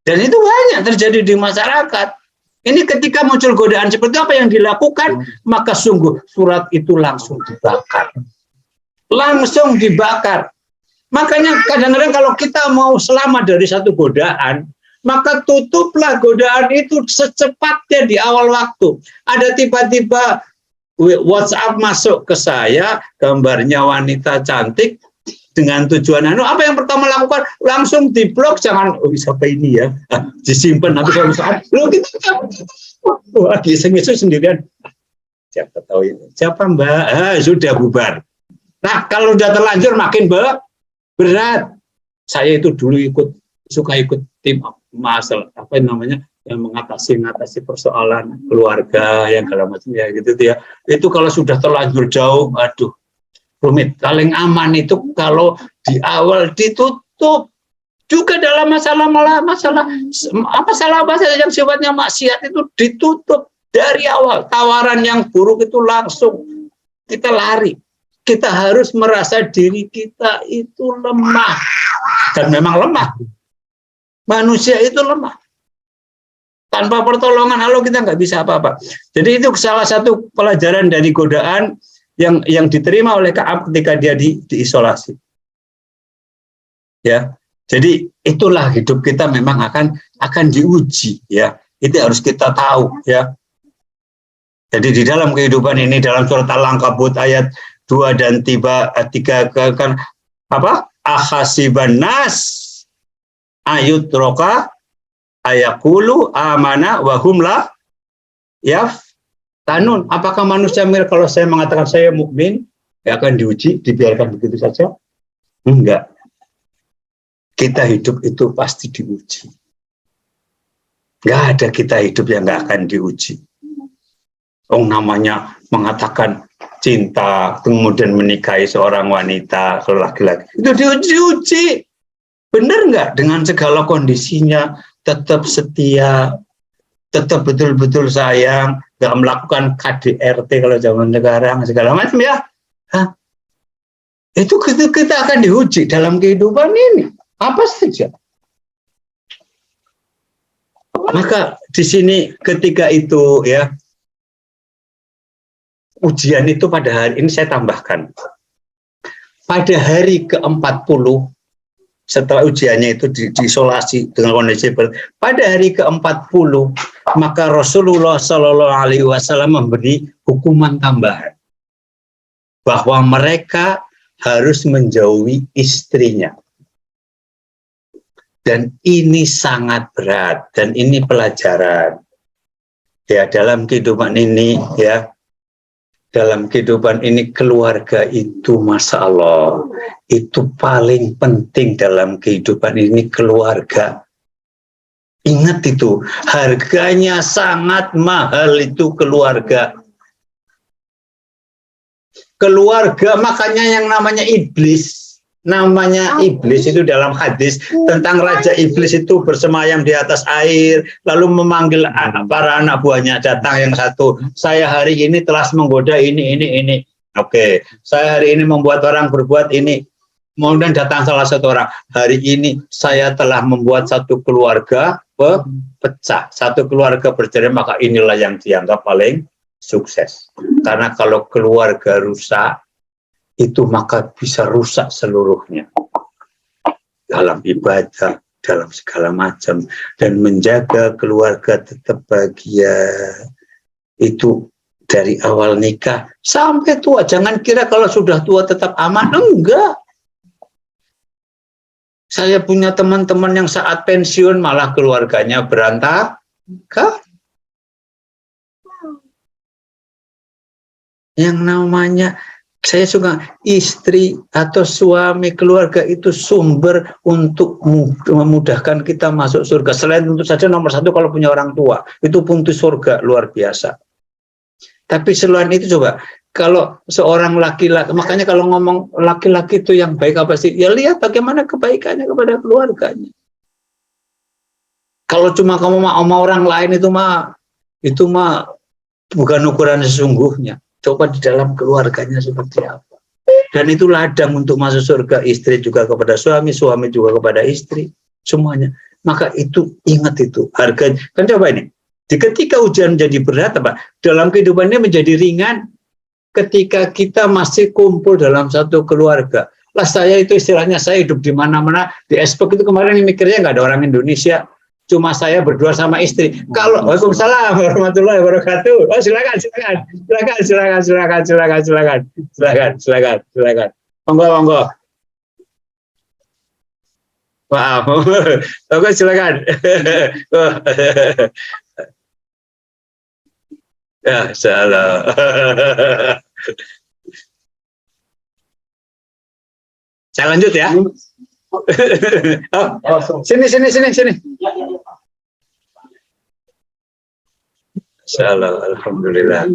Dan itu banyak terjadi di masyarakat. Ini ketika muncul godaan seperti apa yang dilakukan, maka sungguh surat itu langsung dibakar. Langsung dibakar. Makanya kadang-kadang kalau kita mau selamat dari satu godaan, maka tutuplah godaan itu secepatnya di awal waktu. Ada tiba-tiba WhatsApp masuk ke saya, gambarnya wanita cantik, dengan tujuan apa yang pertama lakukan, langsung diblok, jangan siapa ini ya, disimpan nanti kalau saat lo kita lagi sengisut sendirian, siapa tahu ini siapa mbak, sudah bubar. Nah kalau udah terlanjur makin berat. Saya itu dulu suka ikut tim masalah apa namanya yang mengatasi persoalan keluarga yang segala macam ya gitu ya. Itu kalau sudah terlanjur jauh, aduh rumit. Paling aman itu kalau di awal ditutup. Juga dalam masalah yang sifatnya maksiat itu ditutup dari awal. Tawaran yang buruk itu langsung kita lari. Kita harus merasa diri kita itu lemah. Dan memang lemah. Manusia itu lemah. Tanpa pertolongan Allah kita nggak bisa apa-apa. Jadi itu salah satu pelajaran dari godaan yang diterima oleh Ka'ab ketika dia diisolasi. Ya. Jadi itulah hidup kita memang akan diuji ya. Itu harus kita tahu ya. Jadi di dalam kehidupan ini dalam surat Al-Ankabut ayat 2 dan 3 kan apa? Akhasiban nas ayutroka ayakulu amana wa hum la tanun. Apakah manusia kalau saya mengatakan saya mukmin akan diuji, dibiarkan begitu saja? Enggak. Kita hidup itu pasti diuji. Enggak ada kita hidup yang enggak akan diuji. Namanya mengatakan cinta, kemudian menikahi seorang wanita, kalau laki-laki, itu diuji. Benar enggak? Dengan segala kondisinya, tetap setia, tetap betul-betul sayang, nggak melakukan KDRT kalau zaman sekarang segala macam ya. Itu kita akan diuji dalam kehidupan ini apa saja. Maka di sini ketika itu ya ujian itu pada hari ini saya tambahkan pada hari ke-40 setelah ujiannya itu diisolasi dengan kondisi pada hari ke-40 maka Rasulullah Shallallahu Alaihi Wasallam memberi hukuman tambahan bahwa mereka harus menjauhi istrinya dan ini sangat berat dan ini pelajaran ya dalam kehidupan ini ya. Dalam kehidupan ini keluarga itu Masya Allah itu paling penting dalam kehidupan ini keluarga. Ingat itu harganya sangat mahal itu keluarga. Keluarga makanya yang namanya iblis. Namanya iblis itu dalam hadis tentang Raja Iblis itu bersemayam di atas air lalu memanggil para anak buahnya datang yang satu saya hari ini telah menggoda ini oke saya hari ini membuat orang berbuat ini kemudian datang salah satu orang hari ini saya telah membuat satu keluarga pecah satu keluarga bercerai maka inilah yang dianggap paling sukses karena kalau keluarga rusak itu maka bisa rusak seluruhnya dalam ibadah, dalam segala macam dan menjaga keluarga tetap bahagia itu dari awal nikah sampai tua. Jangan kira kalau sudah tua tetap aman, enggak. Saya punya teman-teman yang saat pensiun malah keluarganya berantakan. Yang namanya saya suka istri atau suami keluarga itu sumber untuk memudahkan kita masuk surga. Selain tentu saja nomor satu kalau punya orang tua itu pintu surga luar biasa. Tapi selain itu coba kalau seorang laki-laki makanya kalau ngomong laki-laki itu yang baik apa sih? Ya lihat bagaimana kebaikannya kepada keluarganya. Kalau cuma kamu sama orang lain itu mah bukan ukuran sesungguhnya. Coba di dalam keluarganya seperti apa. Dan itu ladang untuk masuk surga. Istri juga kepada suami, suami juga kepada istri. Semuanya. maka itu ingat itu harga. Kan coba ini, ketika ujian menjadi berat, apa dalam kehidupan ini menjadi ringan ketika kita masih kumpul dalam satu keluarga. Lah saya itu istilahnya saya hidup di mana-mana, di Espok itu kemarin mikirnya nggak ada orang Indonesia, cuma saya berdua sama istri. Kalau Waalaikumsalam warahmatullahi wabarakatuh. Oh, silakan. Monggo. Wow. Oke, silakan. Ya, salah. Saya lanjut ya. Sini. Salah, alhamdulillah.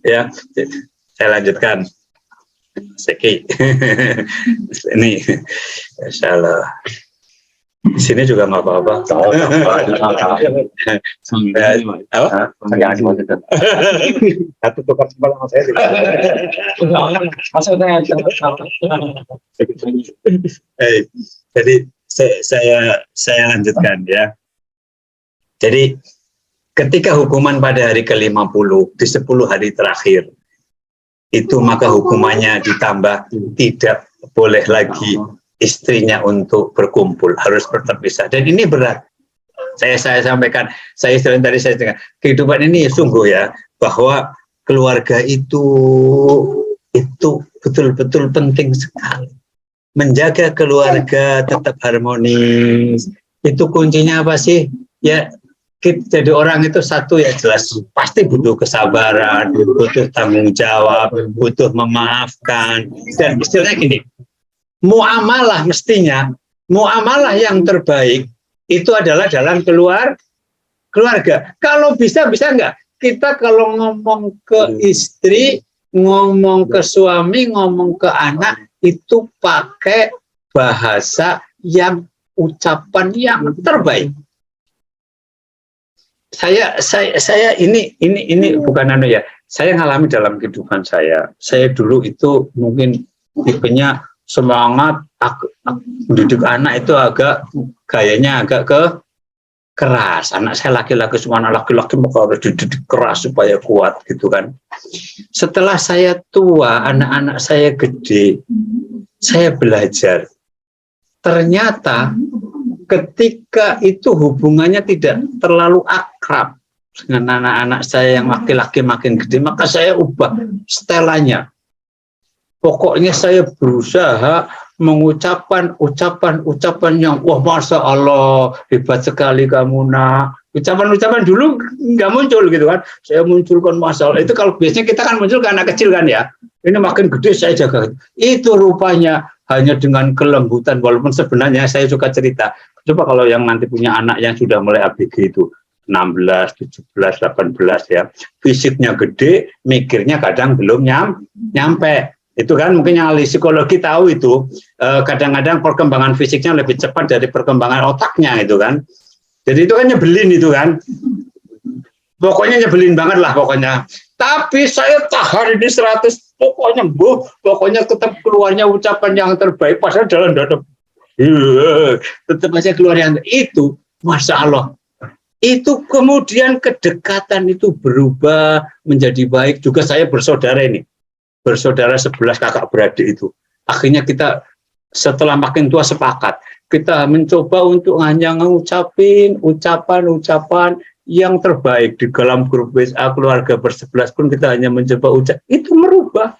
Ya, saya lanjutkan. Seki. Ini, salah. Di sini juga nggak apa-apa. Satu tukar sebelah sama saya. Jadi saya lanjutkan ya. Jadi ketika hukuman pada hari ke-50 di 10 hari terakhir itu, maka hukumannya ditambah, tidak boleh lagi istrinya untuk berkumpul, harus berpisah. Dan ini berat. Saya sampaikan, saya tadi saya dengar, kehidupan ini sungguh ya, bahwa keluarga itu betul-betul penting sekali. Menjaga keluarga tetap harmonis, itu kuncinya apa sih? Ya, jadi orang itu satu ya jelas pasti butuh kesabaran, butuh tanggung jawab, butuh memaafkan, dan istilahnya gini, muamalah mestinya, muamalah yang terbaik itu adalah dalam keluarga. Kalau bisa enggak? Kita kalau ngomong ke istri, ngomong ke suami, ngomong ke anak, itu pakai bahasa yang ucapan yang terbaik. Saya ini bukan ya. Saya ngalami dalam kehidupan saya. Saya dulu itu mungkin tipenya semangat, mendidik anak itu gayanya agak keras. Anak saya laki-laki, semua anak laki-laki maka harus dididik keras supaya kuat gitu kan. Setelah saya tua, anak-anak saya gede, saya belajar. Ternyata ketika itu hubungannya tidak terlalu akrab dengan anak-anak saya yang laki-laki makin gede, maka saya ubah setelannya. Pokoknya saya berusaha mengucapkan ucapan yang wah masya Allah hebat sekali kamu nak. Ucapan dulu nggak muncul gitu kan. Saya munculkan masya Allah. Itu kalau biasanya kita kan muncul ke anak kecil kan ya. Ini makin gede saya jaga. Itu rupanya hanya dengan kelembutan, walaupun sebenarnya saya suka cerita. Coba kalau yang nanti punya anak yang sudah mulai ABG itu 16, 17, 18 ya. Fisiknya gede, mikirnya kadang belum nyampe. Itu kan mungkin yang ahli psikologi tahu itu, kadang-kadang perkembangan fisiknya lebih cepat dari perkembangan otaknya itu kan. Jadi itu kan nyebelin itu kan. Pokoknya nyebelin banget lah pokoknya. Tapi saya tahan ini 100, pokoknya tetap keluarnya ucapan yang terbaik, padahal dalam dada tetap aja keluar yang itu, masya Allah. Itu kemudian kedekatan itu berubah menjadi baik. Juga saya bersaudara 11 kakak beradik itu. Akhirnya kita setelah makin tua sepakat, kita mencoba untuk hanya mengucapin ucapan yang terbaik di dalam grup WA keluarga ber-11 pun kita hanya mencoba ucap. Itu merubah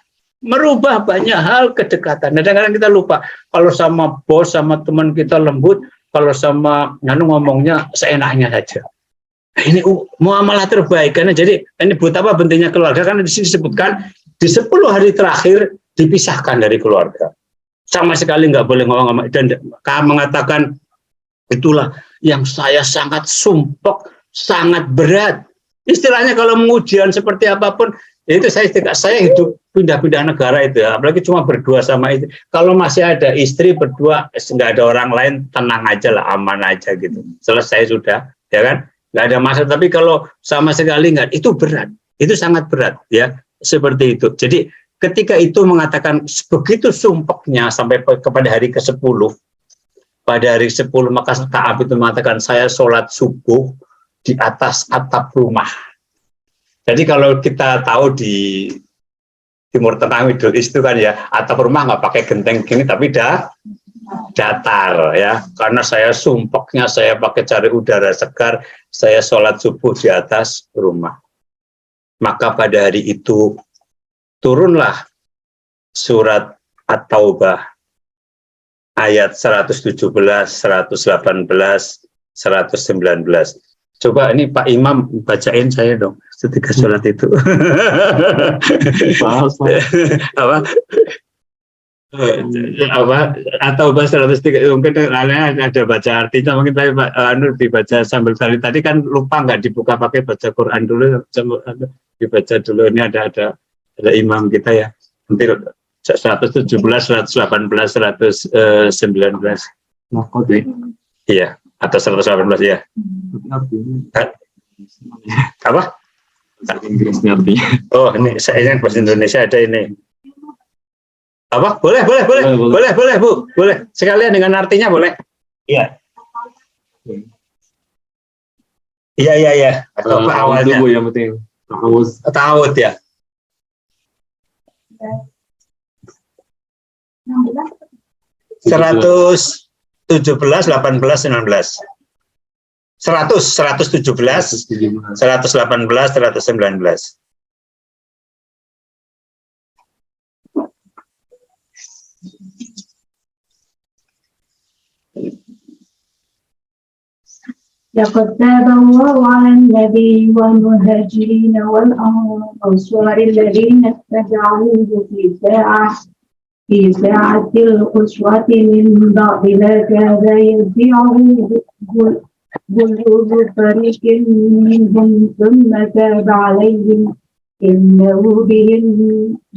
banyak hal kedekatan. Kadang-kadang kita lupa kalau sama bos, sama teman kita lembut, kalau sama ngomongnya seenaknya saja. Ini muamalah terbaik karena jadi ini buat apa pentingnya keluarga, karena di sini disebutkan di 10 hari terakhir dipisahkan dari keluarga. Sama sekali nggak boleh ngomong, dan mengatakan itulah yang saya sangat sumpek, sangat berat. Istilahnya kalau mengujian seperti apapun, itu saya hidup pindah-pindah negara itu ya, apalagi cuma berdua sama itu. Kalau masih ada istri berdua, nggak ada orang lain, tenang aja lah, aman aja gitu. Selesai sudah, ya kan? Nggak ada masalah. Tapi kalau sama sekali nggak, itu berat, itu sangat berat ya, seperti itu. Jadi ketika itu mengatakan begitu sumpeknya sampai kepada hari ke-10, pada hari 10 maka Ka'ab itu mengatakan saya sholat subuh di atas atap rumah. Jadi kalau kita tahu di Timur Tengah Middle East itu kan ya, atap rumah nggak pakai genteng gini tapi datar ya, karena saya sumpeknya saya pakai cari udara segar, saya sholat subuh di atas rumah. Maka pada hari itu turunlah surat At-Taubah ayat 117, 118, 119. Coba ini Pak Imam bacain saya dong ketika sholat itu. Apa? Atau bahasa 103 mungkin ada baca artinya, mungkin tadi Pak Anur dibaca sambil tadi kan lupa nggak dibuka pakai baca Quran dulu, dibaca dulu. Ini ada imam kita ya, nanti 117, 118, 119. Iya, atau 118 ya. Apa? Oh, ini saya ingat bahasa Indonesia ada ini. Apa? Boleh, Bu. Boleh. Sekalian dengan artinya boleh. Iya. Iya. Atau apa awalnya? Yang penting. Ta'awud ya. 117, 18, 19. 117, 118, 119. لقد تاب الله على النبي والمهاجرين والأنصار الذين اتبعوه في ساعة العسرة من بعد ما كاد يزيغ قلوب فريق منهم ثم تاب عليهم إنه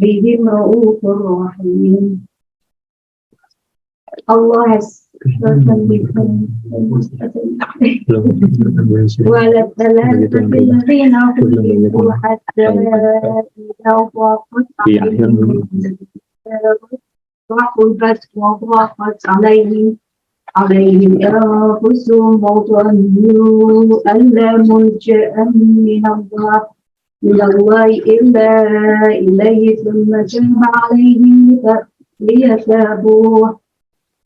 بهم رؤوف رحيم. Allah has ولا الثلاثة الذين خلفوا حتى إذا ضاقت وضاقت عليهم أنفسهم وظنوا أن لا ملجأ من الله إلا إليه ثم تاب عليهم ليتابوا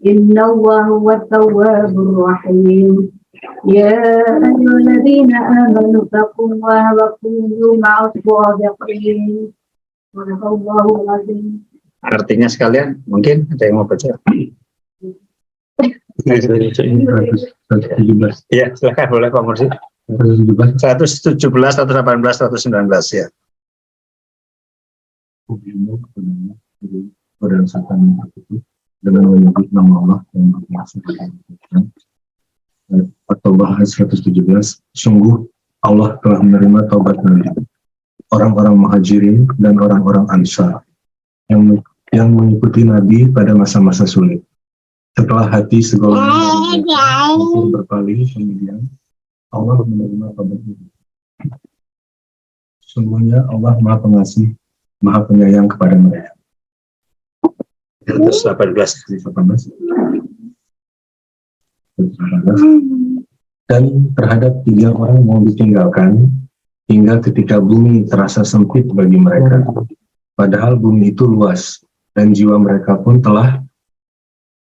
إن الله هو التواب الرحيم. يا أيها الذين آمنوا اتقوا الله وكونوا مع الصادقين. صدق الله العظيم. Artinya sekalian, mungkin ada yang mau baca? Iya, silakan boleh Pak Mursi. 117, 118, 119 ya. Pada saat itu dengan menyebut nama Allah yang bermaksud At-Taubah ayat 117. Sungguh Allah telah menerima taubat Nabi, orang-orang muhajirin dan orang-orang ansar yang mengikuti Nabi pada masa-masa sulit. Setelah hati segolongan berpaling, kemudian Allah menerima taubat Nabi. Sungguhnya Allah Maha Pengasih, Maha Penyayang kepada mereka. 118. Dan terhadap 3 orang mau ditinggalkan hingga ketika bumi terasa sempit bagi mereka, padahal bumi itu luas dan jiwa mereka pun telah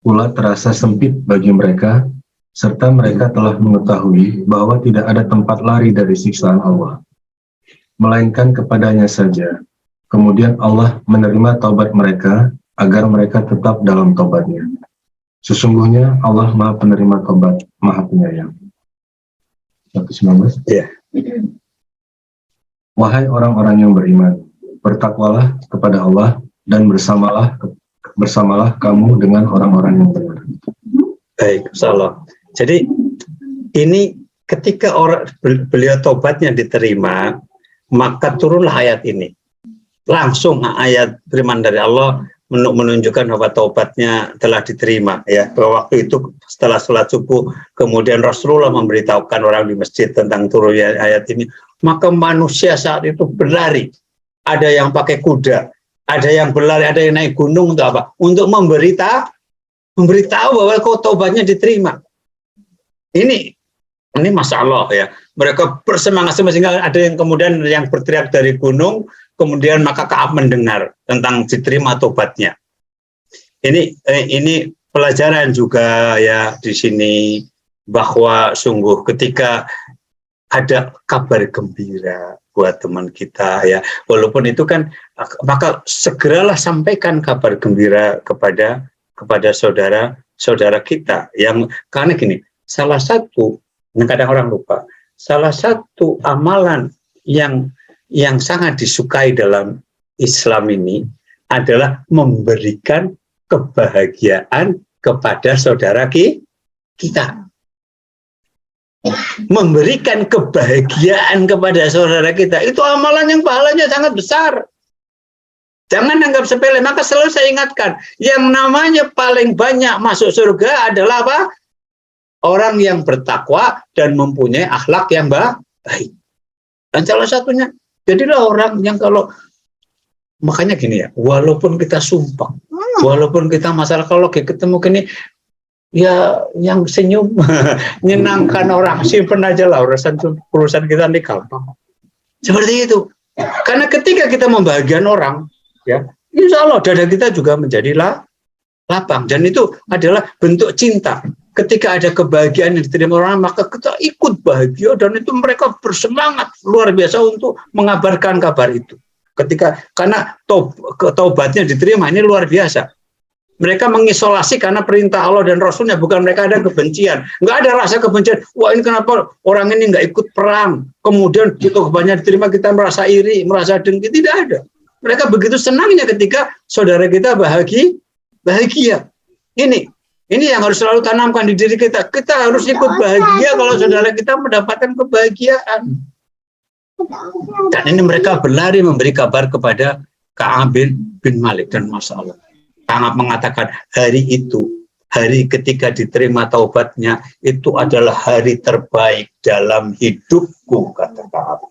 pula terasa sempit bagi mereka, serta mereka telah mengetahui bahwa tidak ada tempat lari dari siksaan Allah melainkan kepadanya saja. Kemudian Allah menerima taubat mereka agar mereka tetap dalam taubatnya. Sesungguhnya Allah Maha Penerima Taubat, Maha Penyayang. 119. Ya. Wahai orang-orang yang beriman, bertakwalah kepada Allah dan bersamalah kamu dengan orang-orang yang beriman. Baik, insyaallah. Jadi ini ketika beliau taubatnya diterima, maka turunlah ayat ini. Langsung ayat firman dari Allah menunjukkan bahwa taubatnya telah diterima ya. Bahwa waktu itu setelah sholat subuh kemudian Rasulullah memberitahukan orang di masjid tentang turunnya ayat ini, maka manusia saat itu berlari. Ada yang pakai kuda, ada yang berlari, ada yang naik gunung untuk apa? Untuk memberitahu bahwa taubatnya diterima. Ini Masya Allah ya. Mereka bersemangat sehingga ada yang kemudian yang berteriak dari gunung, kemudian maka Ka'ab mendengar tentang diterima taubatnya. Ini pelajaran juga ya di sini, bahwa sungguh ketika ada kabar gembira buat teman kita ya, walaupun itu kan, maka segeralah sampaikan kabar gembira kepada saudara kita yang, karena gini, salah satu yang kadang orang lupa, salah satu amalan yang sangat disukai dalam Islam ini adalah memberikan kebahagiaan kepada saudara kita. Memberikan kebahagiaan kepada saudara kita itu amalan yang pahalanya sangat besar. Jangan anggap sepele. Maka selalu saya ingatkan, yang namanya paling banyak masuk surga adalah apa? Orang yang bertakwa dan mempunyai akhlak yang baik. Dan salah satunya, jadilah orang yang kalau, makanya gini ya, walaupun kita sumpah, walaupun kita masalah, kalau ketemu gini, ya yang senyum menyenangkan orang, simpen aja lah urusan kita ini gampang. Seperti itu. Karena ketika kita membahagiakan orang, ya, insya Allah dada kita juga menjadi lapang. Dan itu adalah bentuk cinta. Ketika ada kebahagiaan yang diterima orang, maka kita ikut bahagia, dan itu mereka bersemangat luar biasa untuk mengabarkan kabar itu. Karena taubatnya diterima, ini luar biasa. Mereka mengisolasi karena perintah Allah dan Rasulnya, bukan mereka ada kebencian. Nggak ada rasa kebencian. Wah, ini kenapa orang ini nggak ikut perang? Kemudian kita kebanyakan diterima, kita merasa iri, merasa dengki. Tidak ada. Mereka begitu senangnya ketika saudara kita bahagia. Ini yang harus selalu tanamkan di diri kita. Kita harus ikut bahagia kalau saudara kita mendapatkan kebahagiaan. Dan ini mereka berlari memberi kabar kepada Ka'ab bin Malik, dan Masya Allah. Sangat mengatakan hari ketika diterima taubatnya itu adalah hari terbaik dalam hidupku, kata Ka'ab.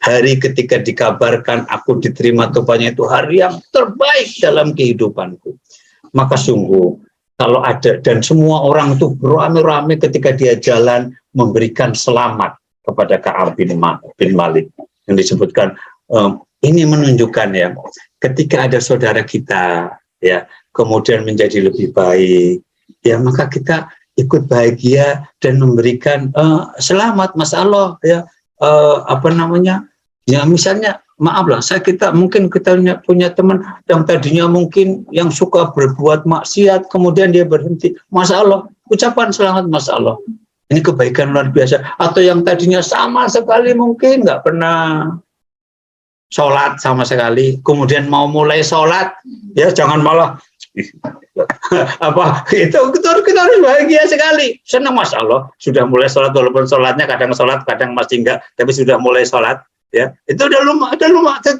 Hari ketika dikabarkan aku diterima taubatnya itu hari yang terbaik dalam kehidupanku. Maka sungguh kalau ada, dan semua orang itu beramai-ramai ketika dia jalan memberikan selamat kepada Ka'ab bin Malik yang disebutkan. Ini menunjukkan ya, ketika ada saudara kita ya kemudian menjadi lebih baik, ya maka kita ikut bahagia dan memberikan selamat, Masya Allah ya, ya misalnya maaf lah, mungkin kita punya teman yang tadinya mungkin yang suka berbuat maksiat, kemudian dia berhenti, Masya Allah, ucapan selamat, Masya Allah, ini kebaikan luar biasa. Atau yang tadinya sama sekali mungkin nggak pernah sholat sama sekali, kemudian mau mulai sholat, ya jangan malah kita harus bahagia sekali, senang, Masya Allah, sudah mulai sholat, walaupun sholatnya kadang sholat, kadang masih enggak, tapi sudah mulai sholat, ya itu udah lumayan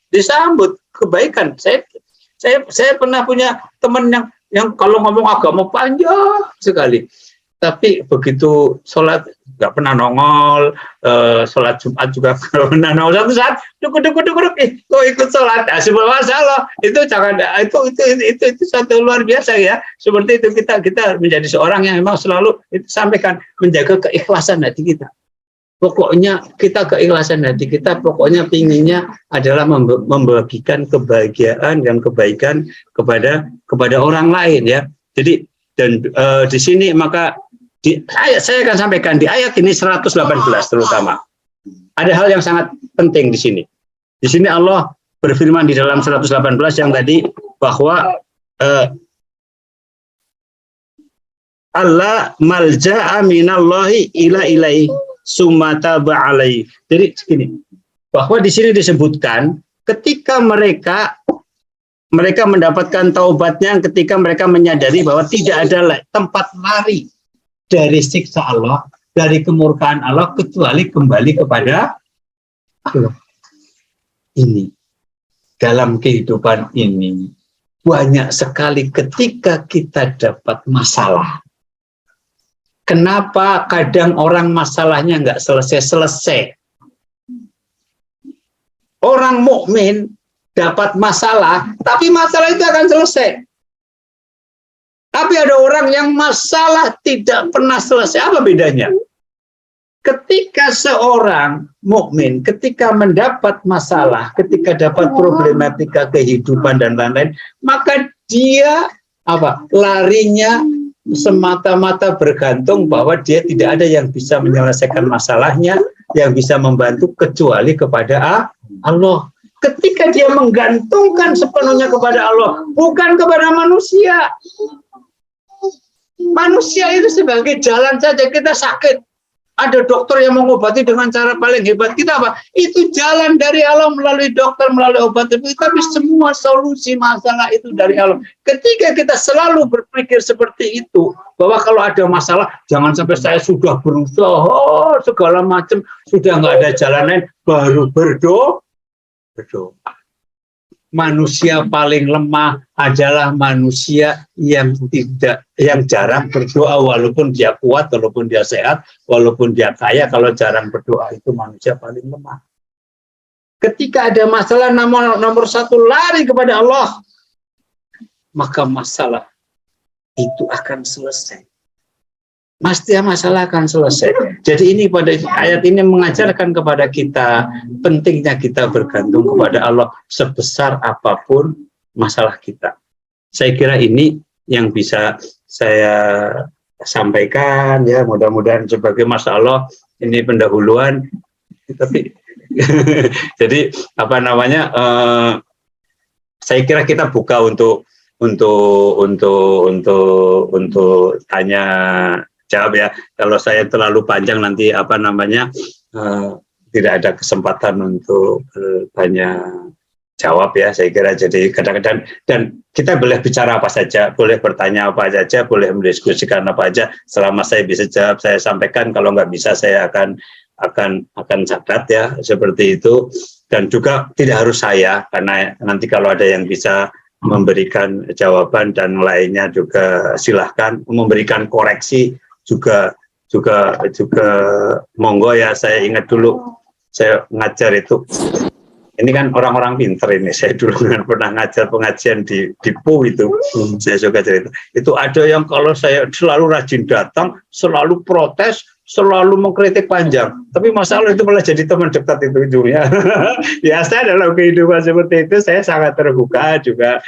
disambut kebaikan. Saya pernah punya teman yang kalau ngomong agama panjang sekali, tapi begitu sholat nggak pernah nongol, sholat Jumat juga nggak pernah nongol. Satu saat duk kok ikut sholat, sebuah masalah itu jangan, itu satu luar biasa ya. Seperti itu kita menjadi seorang yang memang selalu itu sampaikan, menjaga keikhlasan hati kita. Pokoknya kita keikhlasan hati kita, pokoknya pinginnya adalah membagikan kebahagiaan dan kebaikan kepada orang lain ya. Jadi dan di sini maka saya akan sampaikan di ayat ini 118 terutama. Ada hal yang sangat penting di sini. Di sini Allah berfirman di dalam 118 yang tadi bahwa Allah malja'a minallahi ila ilaihi summa taba alaihi. Jadi begini, bahwa di sini disebutkan ketika mereka mendapatkan taubatnya, ketika mereka menyadari bahwa tidak ada tempat lari dari siksa Allah, dari kemurkaan Allah, kecuali kembali kepada Allah. Ini dalam kehidupan ini banyak sekali ketika kita dapat masalah. Kenapa kadang orang masalahnya nggak selesai-selesai? Orang mukmin dapat masalah, tapi masalah itu akan selesai. Tapi ada orang yang masalah tidak pernah selesai. Apa bedanya? Ketika seorang mukmin, ketika mendapat masalah, ketika dapat problematika kehidupan dan lain-lain, maka dia larinya semata-mata bergantung bahwa dia tidak ada yang bisa menyelesaikan masalahnya, yang bisa membantu kecuali kepada Allah. Ketika dia menggantungkan sepenuhnya kepada Allah, bukan kepada manusia. Manusia itu sebagai jalan saja. Kita sakit, ada dokter yang mengobati dengan cara paling hebat. Kita apa? Itu jalan dari Allah melalui dokter, melalui obat. Tapi semua solusi masalah itu dari Allah. Ketika kita selalu berpikir seperti itu, bahwa kalau ada masalah, jangan sampai saya sudah berusaha segala macam, sudah nggak ada jalan lain, baru berdoa. Manusia paling lemah adalah manusia yang jarang berdoa, walaupun dia kuat, walaupun dia sehat, walaupun dia kaya. Kalau jarang berdoa itu manusia paling lemah. Ketika ada masalah, nomor satu lari kepada Allah, maka masalah itu akan selesai. Pasti masalah akan selesai. Jadi ini pada ayat ini mengajarkan kepada kita pentingnya kita bergantung kepada Allah sebesar apapun masalah kita. Saya kira ini yang bisa saya sampaikan ya, mudah-mudahan sebagai masalah ini pendahuluan. Tapi jadi saya kira kita buka untuk tanya jawab ya. Kalau saya terlalu panjang nanti tidak ada kesempatan untuk tanya jawab ya. Saya kira jadi kadang-kadang, dan kita boleh bicara apa saja, boleh bertanya apa saja, boleh mendiskusikan apa saja. Selama saya bisa jawab, saya sampaikan. Kalau nggak bisa, saya akan catat ya, seperti itu. Dan juga tidak harus saya, karena nanti kalau ada yang bisa memberikan jawaban dan lainnya juga silahkan, memberikan koreksi juga monggo ya. Saya ingat dulu saya ngajar itu, ini kan orang-orang pinter ini, saya dulu pernah ngajar pengajian di PU itu, saya suka cerita itu. Ada yang kalau saya selalu rajin datang, selalu protes, selalu mengkritik panjang, tapi masalah itu malah jadi teman dekat itu ujungnya. Ya, saya dalam kehidupan seperti itu saya sangat terbuka juga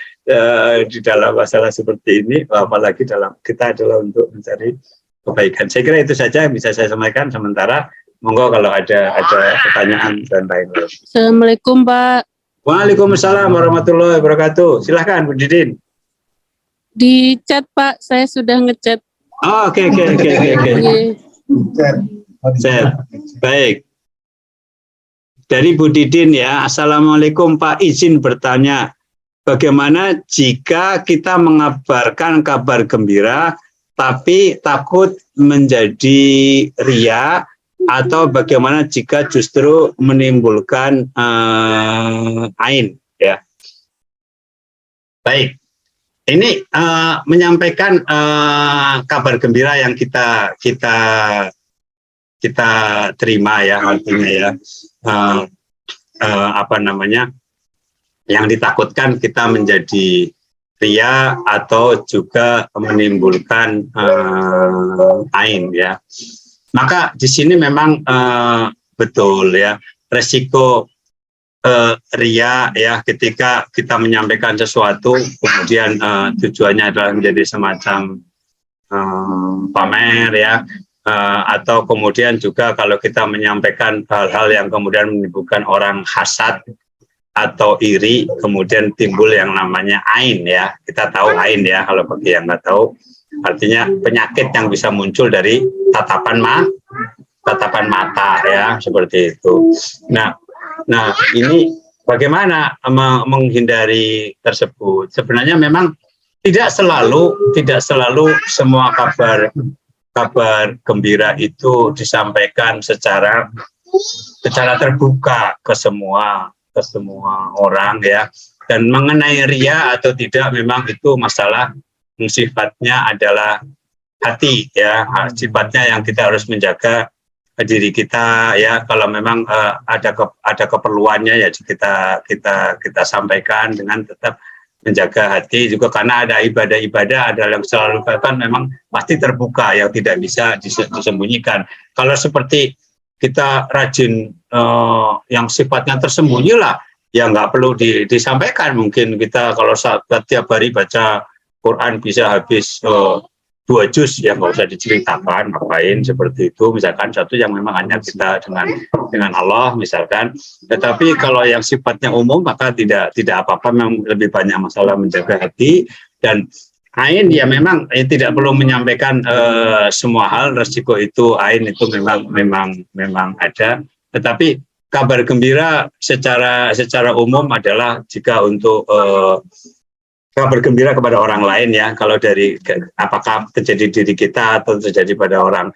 di dalam masalah seperti ini, apalagi dalam kita adalah untuk mencari kebaikan. Saya kira itu saja yang bisa saya sampaikan sementara. Monggo kalau ada pertanyaan dan lain-lain. Assalamualaikum, Pak. Waalaikumsalam warahmatullahi wabarakatuh. Silahkan Bu Didin. Di chat, Pak, saya sudah ngechat. Oh, oke. Baik. Dari Bu Didin ya. Assalamualaikum Pak, izin bertanya, bagaimana jika kita mengabarkan kabar gembira tapi takut menjadi ria, atau bagaimana jika justru menimbulkan ain ya. Baik, ini menyampaikan kabar gembira yang kita terima ya, artinya ya yang ditakutkan kita menjadi ria atau juga menimbulkan ain ya. Maka di sini memang betul ya, resiko ria ya, ketika kita menyampaikan sesuatu kemudian tujuannya adalah menjadi semacam pamer ya, atau kemudian juga kalau kita menyampaikan hal-hal yang kemudian menimbulkan orang hasad atau iri, kemudian timbul yang namanya ain ya. Kita tahu ain ya, kalau bagi yang nggak tahu, artinya penyakit yang bisa muncul dari tatapan mata ya, seperti itu. Nah ini bagaimana menghindari tersebut? Sebenarnya memang tidak selalu semua kabar gembira itu disampaikan secara terbuka ke semua orang ya. Dan mengenai ria atau tidak, memang itu masalah sifatnya adalah hati ya, sifatnya yang kita harus menjaga diri kita ya. Kalau memang ada keperluannya ya kita sampaikan dengan tetap menjaga hati juga, karena ada ibadah-ibadah ada yang selalu kan memang pasti terbuka yang tidak bisa disembunyikan. Kalau seperti kita rajin yang sifatnya tersembunyi lah, ya nggak perlu disampaikan. Mungkin kita kalau setiap hari baca Quran bisa habis 2 juz, ya nggak usah diceritakan ngapain seperti itu. Misalkan satu yang memang hanya kita dengan Allah misalkan. Tetapi kalau yang sifatnya umum maka tidak apa-apa, memang lebih banyak masalah menjaga hati. Dan ain ya memang tidak perlu menyampaikan semua hal, resiko itu ain itu memang ada. Tetapi kabar gembira secara umum adalah jika untuk kabar gembira kepada orang lain, ya. Kalau dari apakah terjadi diri kita atau terjadi pada orang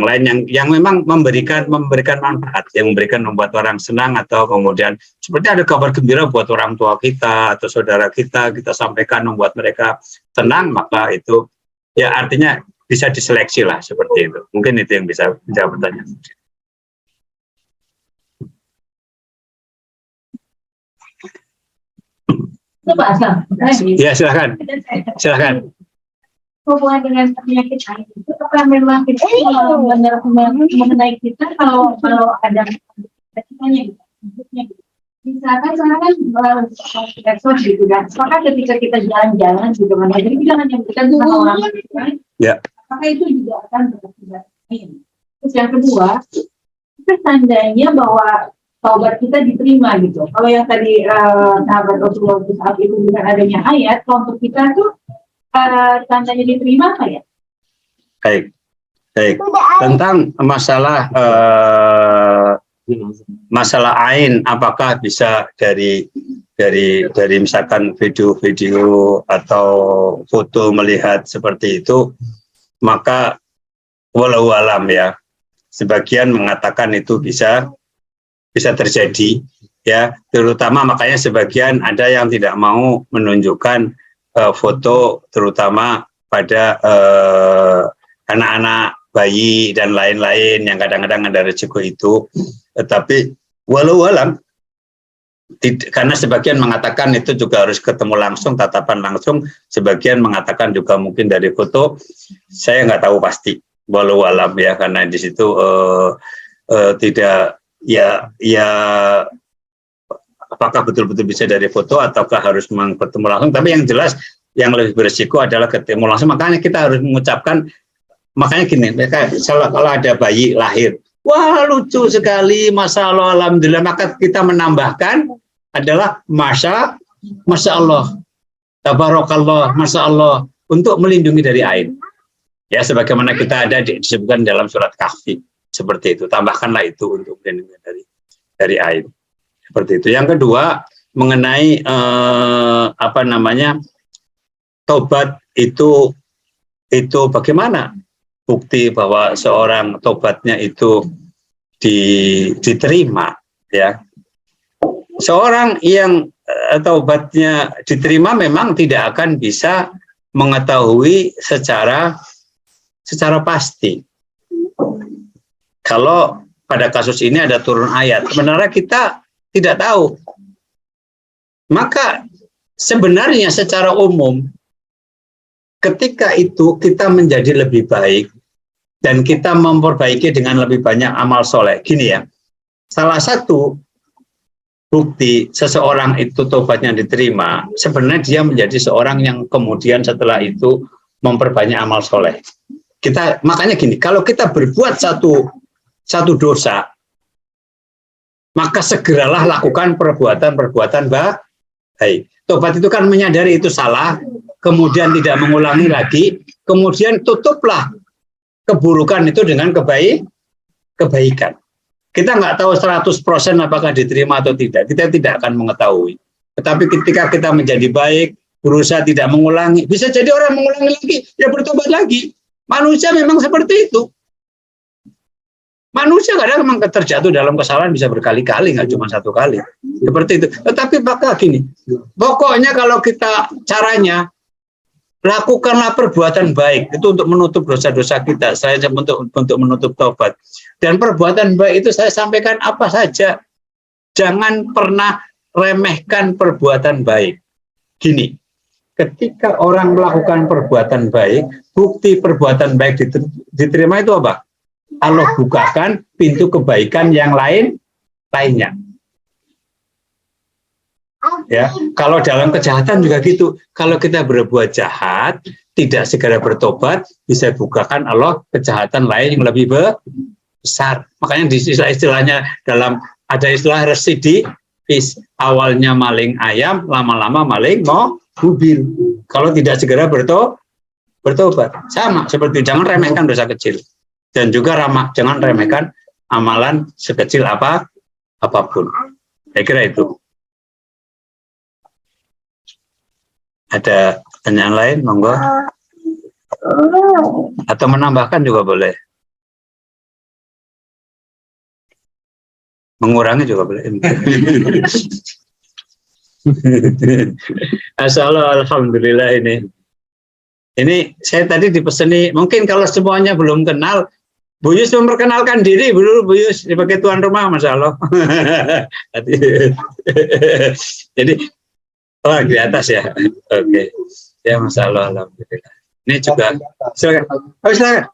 lain yang memang memberikan manfaat, yang membuat orang senang, atau kemudian seperti ada kabar gembira buat orang tua kita atau saudara kita sampaikan membuat mereka senang, maka itu ya artinya bisa diseleksi lah seperti itu. Mungkin itu yang bisa menjawab pertanyaan. Ya, silakan. Hubungan dengan penyakit ain itu apakah memang kita mengenai kita kalau ada penyakitnya gitu. Misalkan sekarang ekspor gitu kan. Maka ketika kita jalan-jalan gitu kan. Jadi kita hanya bukan sama orang lain. Ya. Maka itu juga akan berakibat ain. Terus yang kedua, itu tandanya bahwa taubat kita diterima gitu. Kalau yang tadi sahabat Rasulullah saat itu bukan adanya ayat, kalau untuk kita tuh tandanya diterima apa ya? Baik. Tentang masalah ain, apakah bisa dari misalkan video atau foto melihat seperti itu, maka walau alam ya. Sebagian mengatakan itu bisa terjadi, ya, terutama makanya sebagian ada yang tidak mau menunjukkan foto, terutama pada anak-anak bayi dan lain-lain yang kadang-kadang ada risiko itu. Tetapi walau alam, karena sebagian mengatakan itu juga harus ketemu langsung, tatapan langsung, sebagian mengatakan juga mungkin dari foto, saya nggak tahu pasti, walau alam ya, karena di situ tidak. Ya, apakah betul-betul bisa dari foto ataukah harus ketemu langsung? Tapi yang jelas yang lebih berisiko adalah ketemu langsung. Makanya kita harus mengucapkan, makanya gini, kalau ada bayi lahir, wah lucu sekali, masya Allah, alhamdulillah, maka kita menambahkan adalah masya Allah, tabarakallah, masya Allah, untuk melindungi dari ain. Ya, sebagaimana kita ada disebutkan dalam surat Kahfi. Seperti itu, tambahkanlah itu untuk melindungi dari ain. Seperti itu. Yang kedua, mengenai taubat itu bagaimana bukti bahwa seorang taubatnya itu diterima, ya. Seorang yang taubatnya diterima memang tidak akan bisa mengetahui secara pasti. Kalau pada kasus ini ada turun ayat, sebenarnya kita tidak tahu. Maka sebenarnya secara umum, ketika itu kita menjadi lebih baik dan kita memperbaiki dengan lebih banyak amal soleh. Gini ya, salah satu bukti seseorang itu tobatnya diterima, sebenarnya dia menjadi seorang yang kemudian setelah itu memperbanyak amal soleh. Makanya gini, kalau kita berbuat satu dosa, maka segeralah lakukan perbuatan baik. Tobat itu kan menyadari itu salah, kemudian tidak mengulangi lagi, kemudian tutuplah keburukan itu dengan kebaikan. Kita nggak tahu 100% apakah diterima atau tidak, kita tidak akan mengetahui. Tetapi ketika kita menjadi baik, berusaha tidak mengulangi, bisa jadi orang mengulangi lagi, ya bertobat lagi. Manusia memang seperti itu. Manusia kadang memang terjatuh dalam kesalahan bisa berkali-kali, nggak cuma satu kali. Seperti itu. Tetapi bakal gini, pokoknya kalau kita caranya, lakukanlah perbuatan baik. Itu untuk menutup dosa-dosa kita. Saya untuk menutup taubat. Dan perbuatan baik itu saya sampaikan apa saja. Jangan pernah remehkan perbuatan baik. Gini, ketika orang melakukan perbuatan baik, bukti perbuatan baik diterima itu apa? Allah bukakan pintu kebaikan yang lainnya. Ya, kalau dalam kejahatan juga gitu. Kalau kita berbuat jahat, tidak segera bertobat, bisa bukakan Allah kejahatan lain yang lebih besar. Makanya di istilahnya dalam ada istilah residivis. Awalnya maling ayam, lama-lama maling mobil. Kalau tidak segera bertobat, sama seperti jangan remehkan dosa kecil. Dan juga jangan remehkan amalan sekecil apapun. Saya kira itu. Ada pertanyaan lain, monggo. Atau menambahkan juga boleh. Mengurangi juga boleh. Alhamdulillah ini. Ini saya tadi dipeseni, mungkin kalau semuanya belum kenal, Bu Yus memperkenalkan diri dulu, Bu Yus sebagai tuan rumah, Masya Allah. Jadi, oh di atas ya, oke. Ya Masya Allah, Alhamdulillah. Ini juga, silakan. Oh silakan.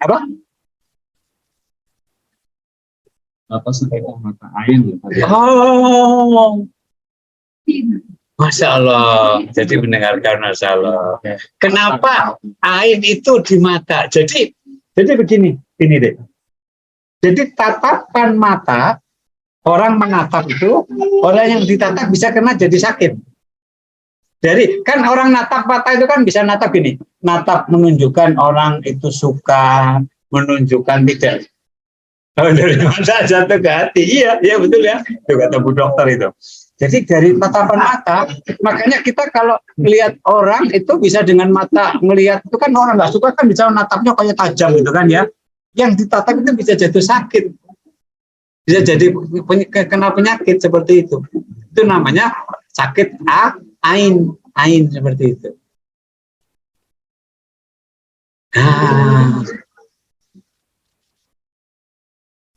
Apa? Apa sampai mata air ya? Oh, Masya Allah. Jadi mendengarkan Masya Allah. Kenapa air itu di mata? Jadi begini deh. Jadi tatapan mata, orang menatap itu, orang yang ditatap bisa kena jadi sakit. Jadi kan orang natap mata itu kan bisa natap gini, natap menunjukkan orang itu suka, menunjukkan tidak. Oh, dari mata jatuh ke hati, iya betul ya, itu kata Bu Dokter itu. Jadi dari tatapan mata, makanya kita kalau melihat orang itu bisa dengan mata melihat itu kan orang nggak suka kan bisa natapnya kayak tajam gitu kan ya. Yang ditatap itu bisa jatuh sakit, bisa jadi kena penyakit seperti itu. Itu namanya sakit ain seperti itu.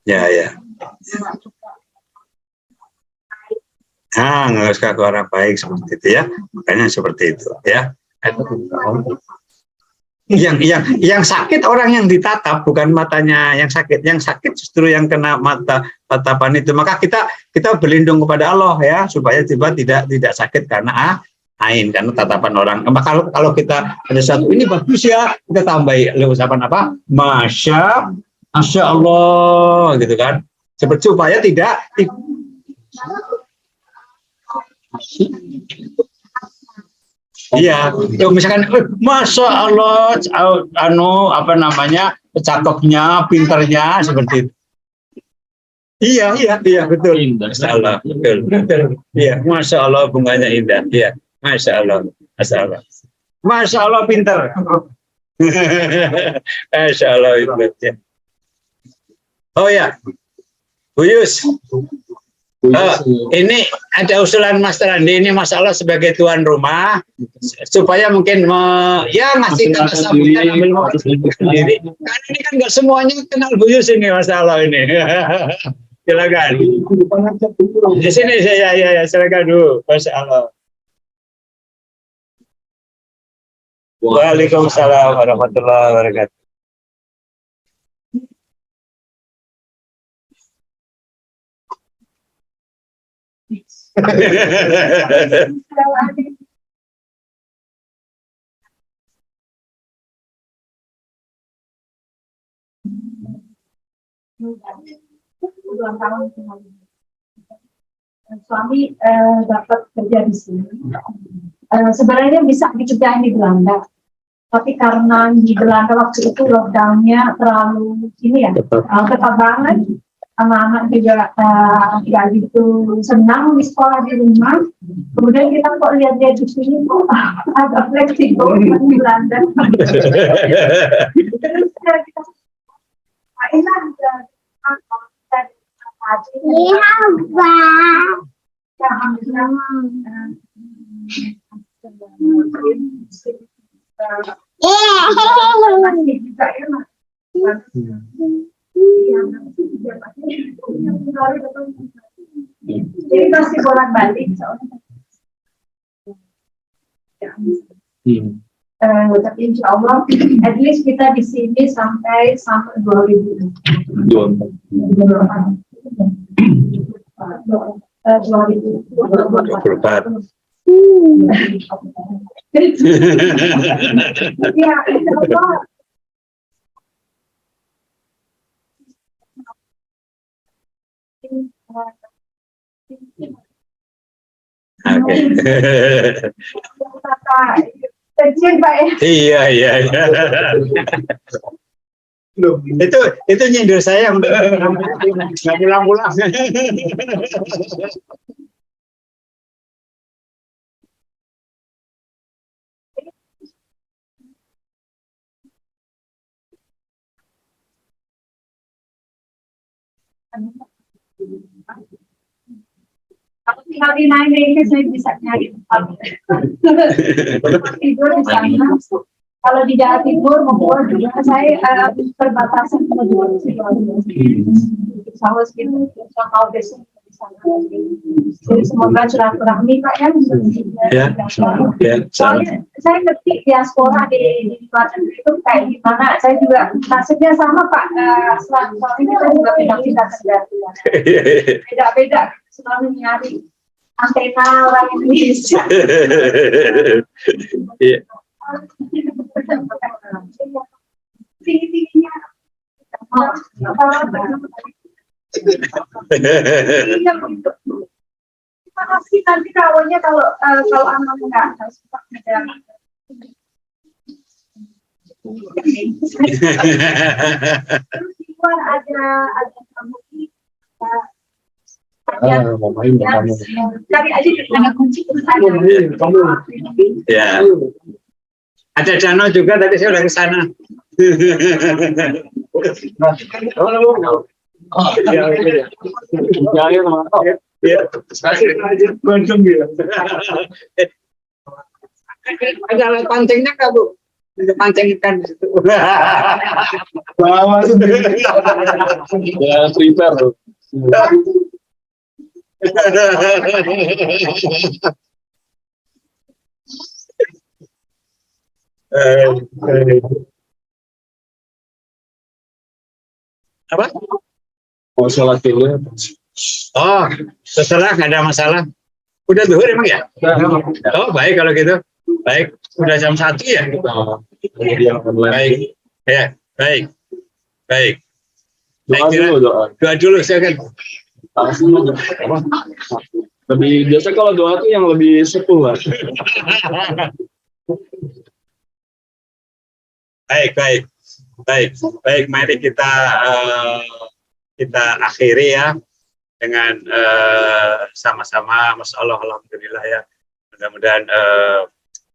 Ya. Nggak suka ke orang baik seperti itu ya. Makanya seperti itu ya. Yang sakit orang yang ditatap, bukan matanya yang sakit. Yang sakit justru yang kena mata tatapan itu. Maka kita berlindung kepada Allah ya, supaya tidak sakit karena ain, karena tatapan orang. Kalau kita ada satu ini bagus ya, kita tambahi ucapan apa? Masya Allah gitu kan. Seperti supaya tidak iya, misalkan Masya Allah cakepnya, pinternya seperti itu. Iya betul. Masya Allah, betul. Iya, Masya Allah bunganya indah. Iya, Masya Allah, Masya Allah pinter. Masya Allah itu. Oh ya, Bu Yus. Ini ada usulan Mas Randi, ini masalah sebagai tuan rumah supaya mungkin ngasih kata sambutan ambil sendiri. Karena ini kan nggak semuanya kenal Bu Yus ini masalah ini. Silakan. Di sini saya silakan dulu. Masya Allah. Waalaikumsalam warahmatullahi wabarakatuh. Suami dapat kerja di sini. Sebenarnya bisa dicegah di Belanda, tapi karena di Belanda waktu itu lockdownnya terlalu ketat banget. Anak-anak juga nggak gitu senang di sekolah di rumah. Kemudian kita kok lihat dia di sini kok agak fleksibel di Belanda. Terus kita Jadi pasti bolak-balik soalnya. Tapi insya Allah, at least kita di sini sampai 2024. Ya, insya Allah. Oke. Kecil Pak ya. Iya. Itu nyindir saya nggak pulang-pulang. Kalau tinggal di Nine saya bisa nyari tempat tidur di sana. Kalau di Jawa Timur membuat juga saya perbatasan menuju sama segitu mau besok di sana. Jadi semoga silaturahmi Pak ya. Soalnya saya ngerti diaspora di luar negeri itu kayak gimana. Saya juga nasibnya sama Pak. Soalnya kita juga pindah-pindah beda-beda. Selalu nyari antena orang Indonesia. Iya. Tinggi-tingginya. Terima kasih nanti kawannya kalau anak enggak suka ada. Terus di luar ada kamu cari aja ada kunci ya. Ada danau juga tadi saya udah ke sana. Ada alat pancingnya nggak Bu? Untuk pancing ikan di situ. Bawa sendiri. Ya, prepare tuh. Apa? Mau sholat dulu. Oh, setelah nggak ada masalah. Udah zuhur emang ya? Oh, baik kalau gitu. Baik, udah jam 1 ya? Baik, ya, baik. Doa dulu, Doa dulu, saya kan. Lebih biasa kalau doa tuh yang lebih sepuh lah. Baik. Mari kita akhiri ya dengan sama-sama. Masya Allah, alhamdulillah ya. Mudah-mudahan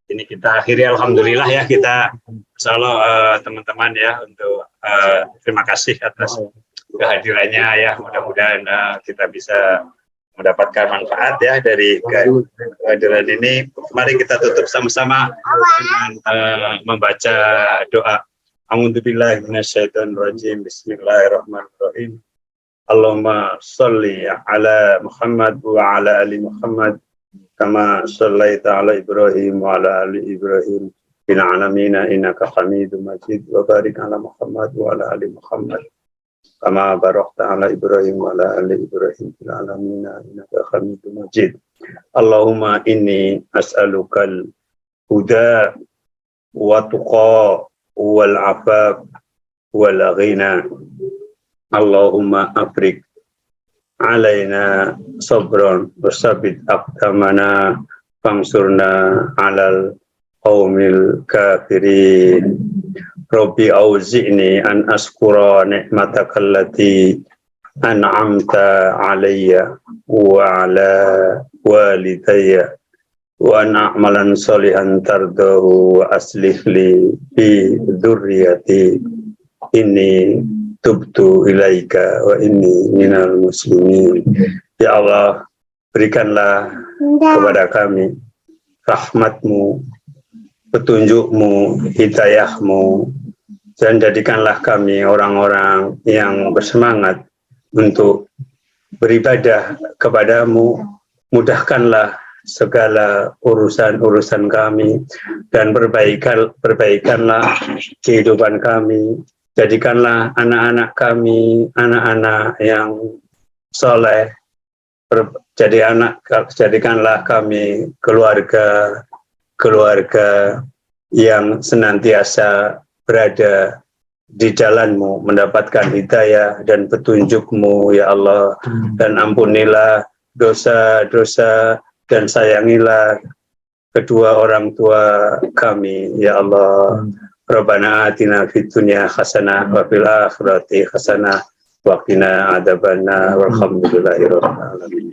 ini kita akhiri alhamdulillah ya kita. Masya Allah teman-teman ya untuk terima kasih atas kehadirannya ya. Mudah-mudahan kita bisa mendapatkan manfaat ya dari kehadiran ini. Mari kita tutup sama-sama dengan membaca doa. A'udzubillahi minasyaitonirrajim. Bismillahirrahmanirrahim. Allahumma sholli ala Muhammad wa ala ali Muhammad kama shallaita ala Ibrahim wa ala ali Ibrahim fil alamin innaka Hamidum Majid wa barik ala Muhammad wa ala ali Muhammad kama barakta ala Ibrahim wa ala ali Ibrahim fil alamin innaka Hamidum Majid. Allahumma inni as'alukal huda wa tuqa wal afaf wal ghina. Allahumma afrik alaina sabran wasabit aqdamana fangsurna alal qaumil kafirin. Rabbi auzi'ni an askura ni'mataka allati an'amta alayya wa ala walidayya wa an a'malan salihan tardahu wa aslih li fi dzurriyyati inni tubtu ilaika wa inni minal muslimin. Ya Allah, berikanlah kepada kami rahmatmu, petunjukmu, hidayahmu, dan jadikanlah kami orang-orang yang bersemangat untuk beribadah kepadamu, mudahkanlah segala urusan-urusan kami, dan perbaikanlah kehidupan kami. Jadikanlah anak-anak kami anak-anak yang soleh. Jadikanlah kami keluarga yang senantiasa berada di jalanmu, mendapatkan hidayah dan petunjukmu ya Allah, dan ampunilah dosa-dosa dan sayangilah kedua orang tua kami ya Allah. Rabbana atina fid dunya hasanah wa fil akhirati hasanah wa qina adzabannar walhamdulillahi rabbil alamin.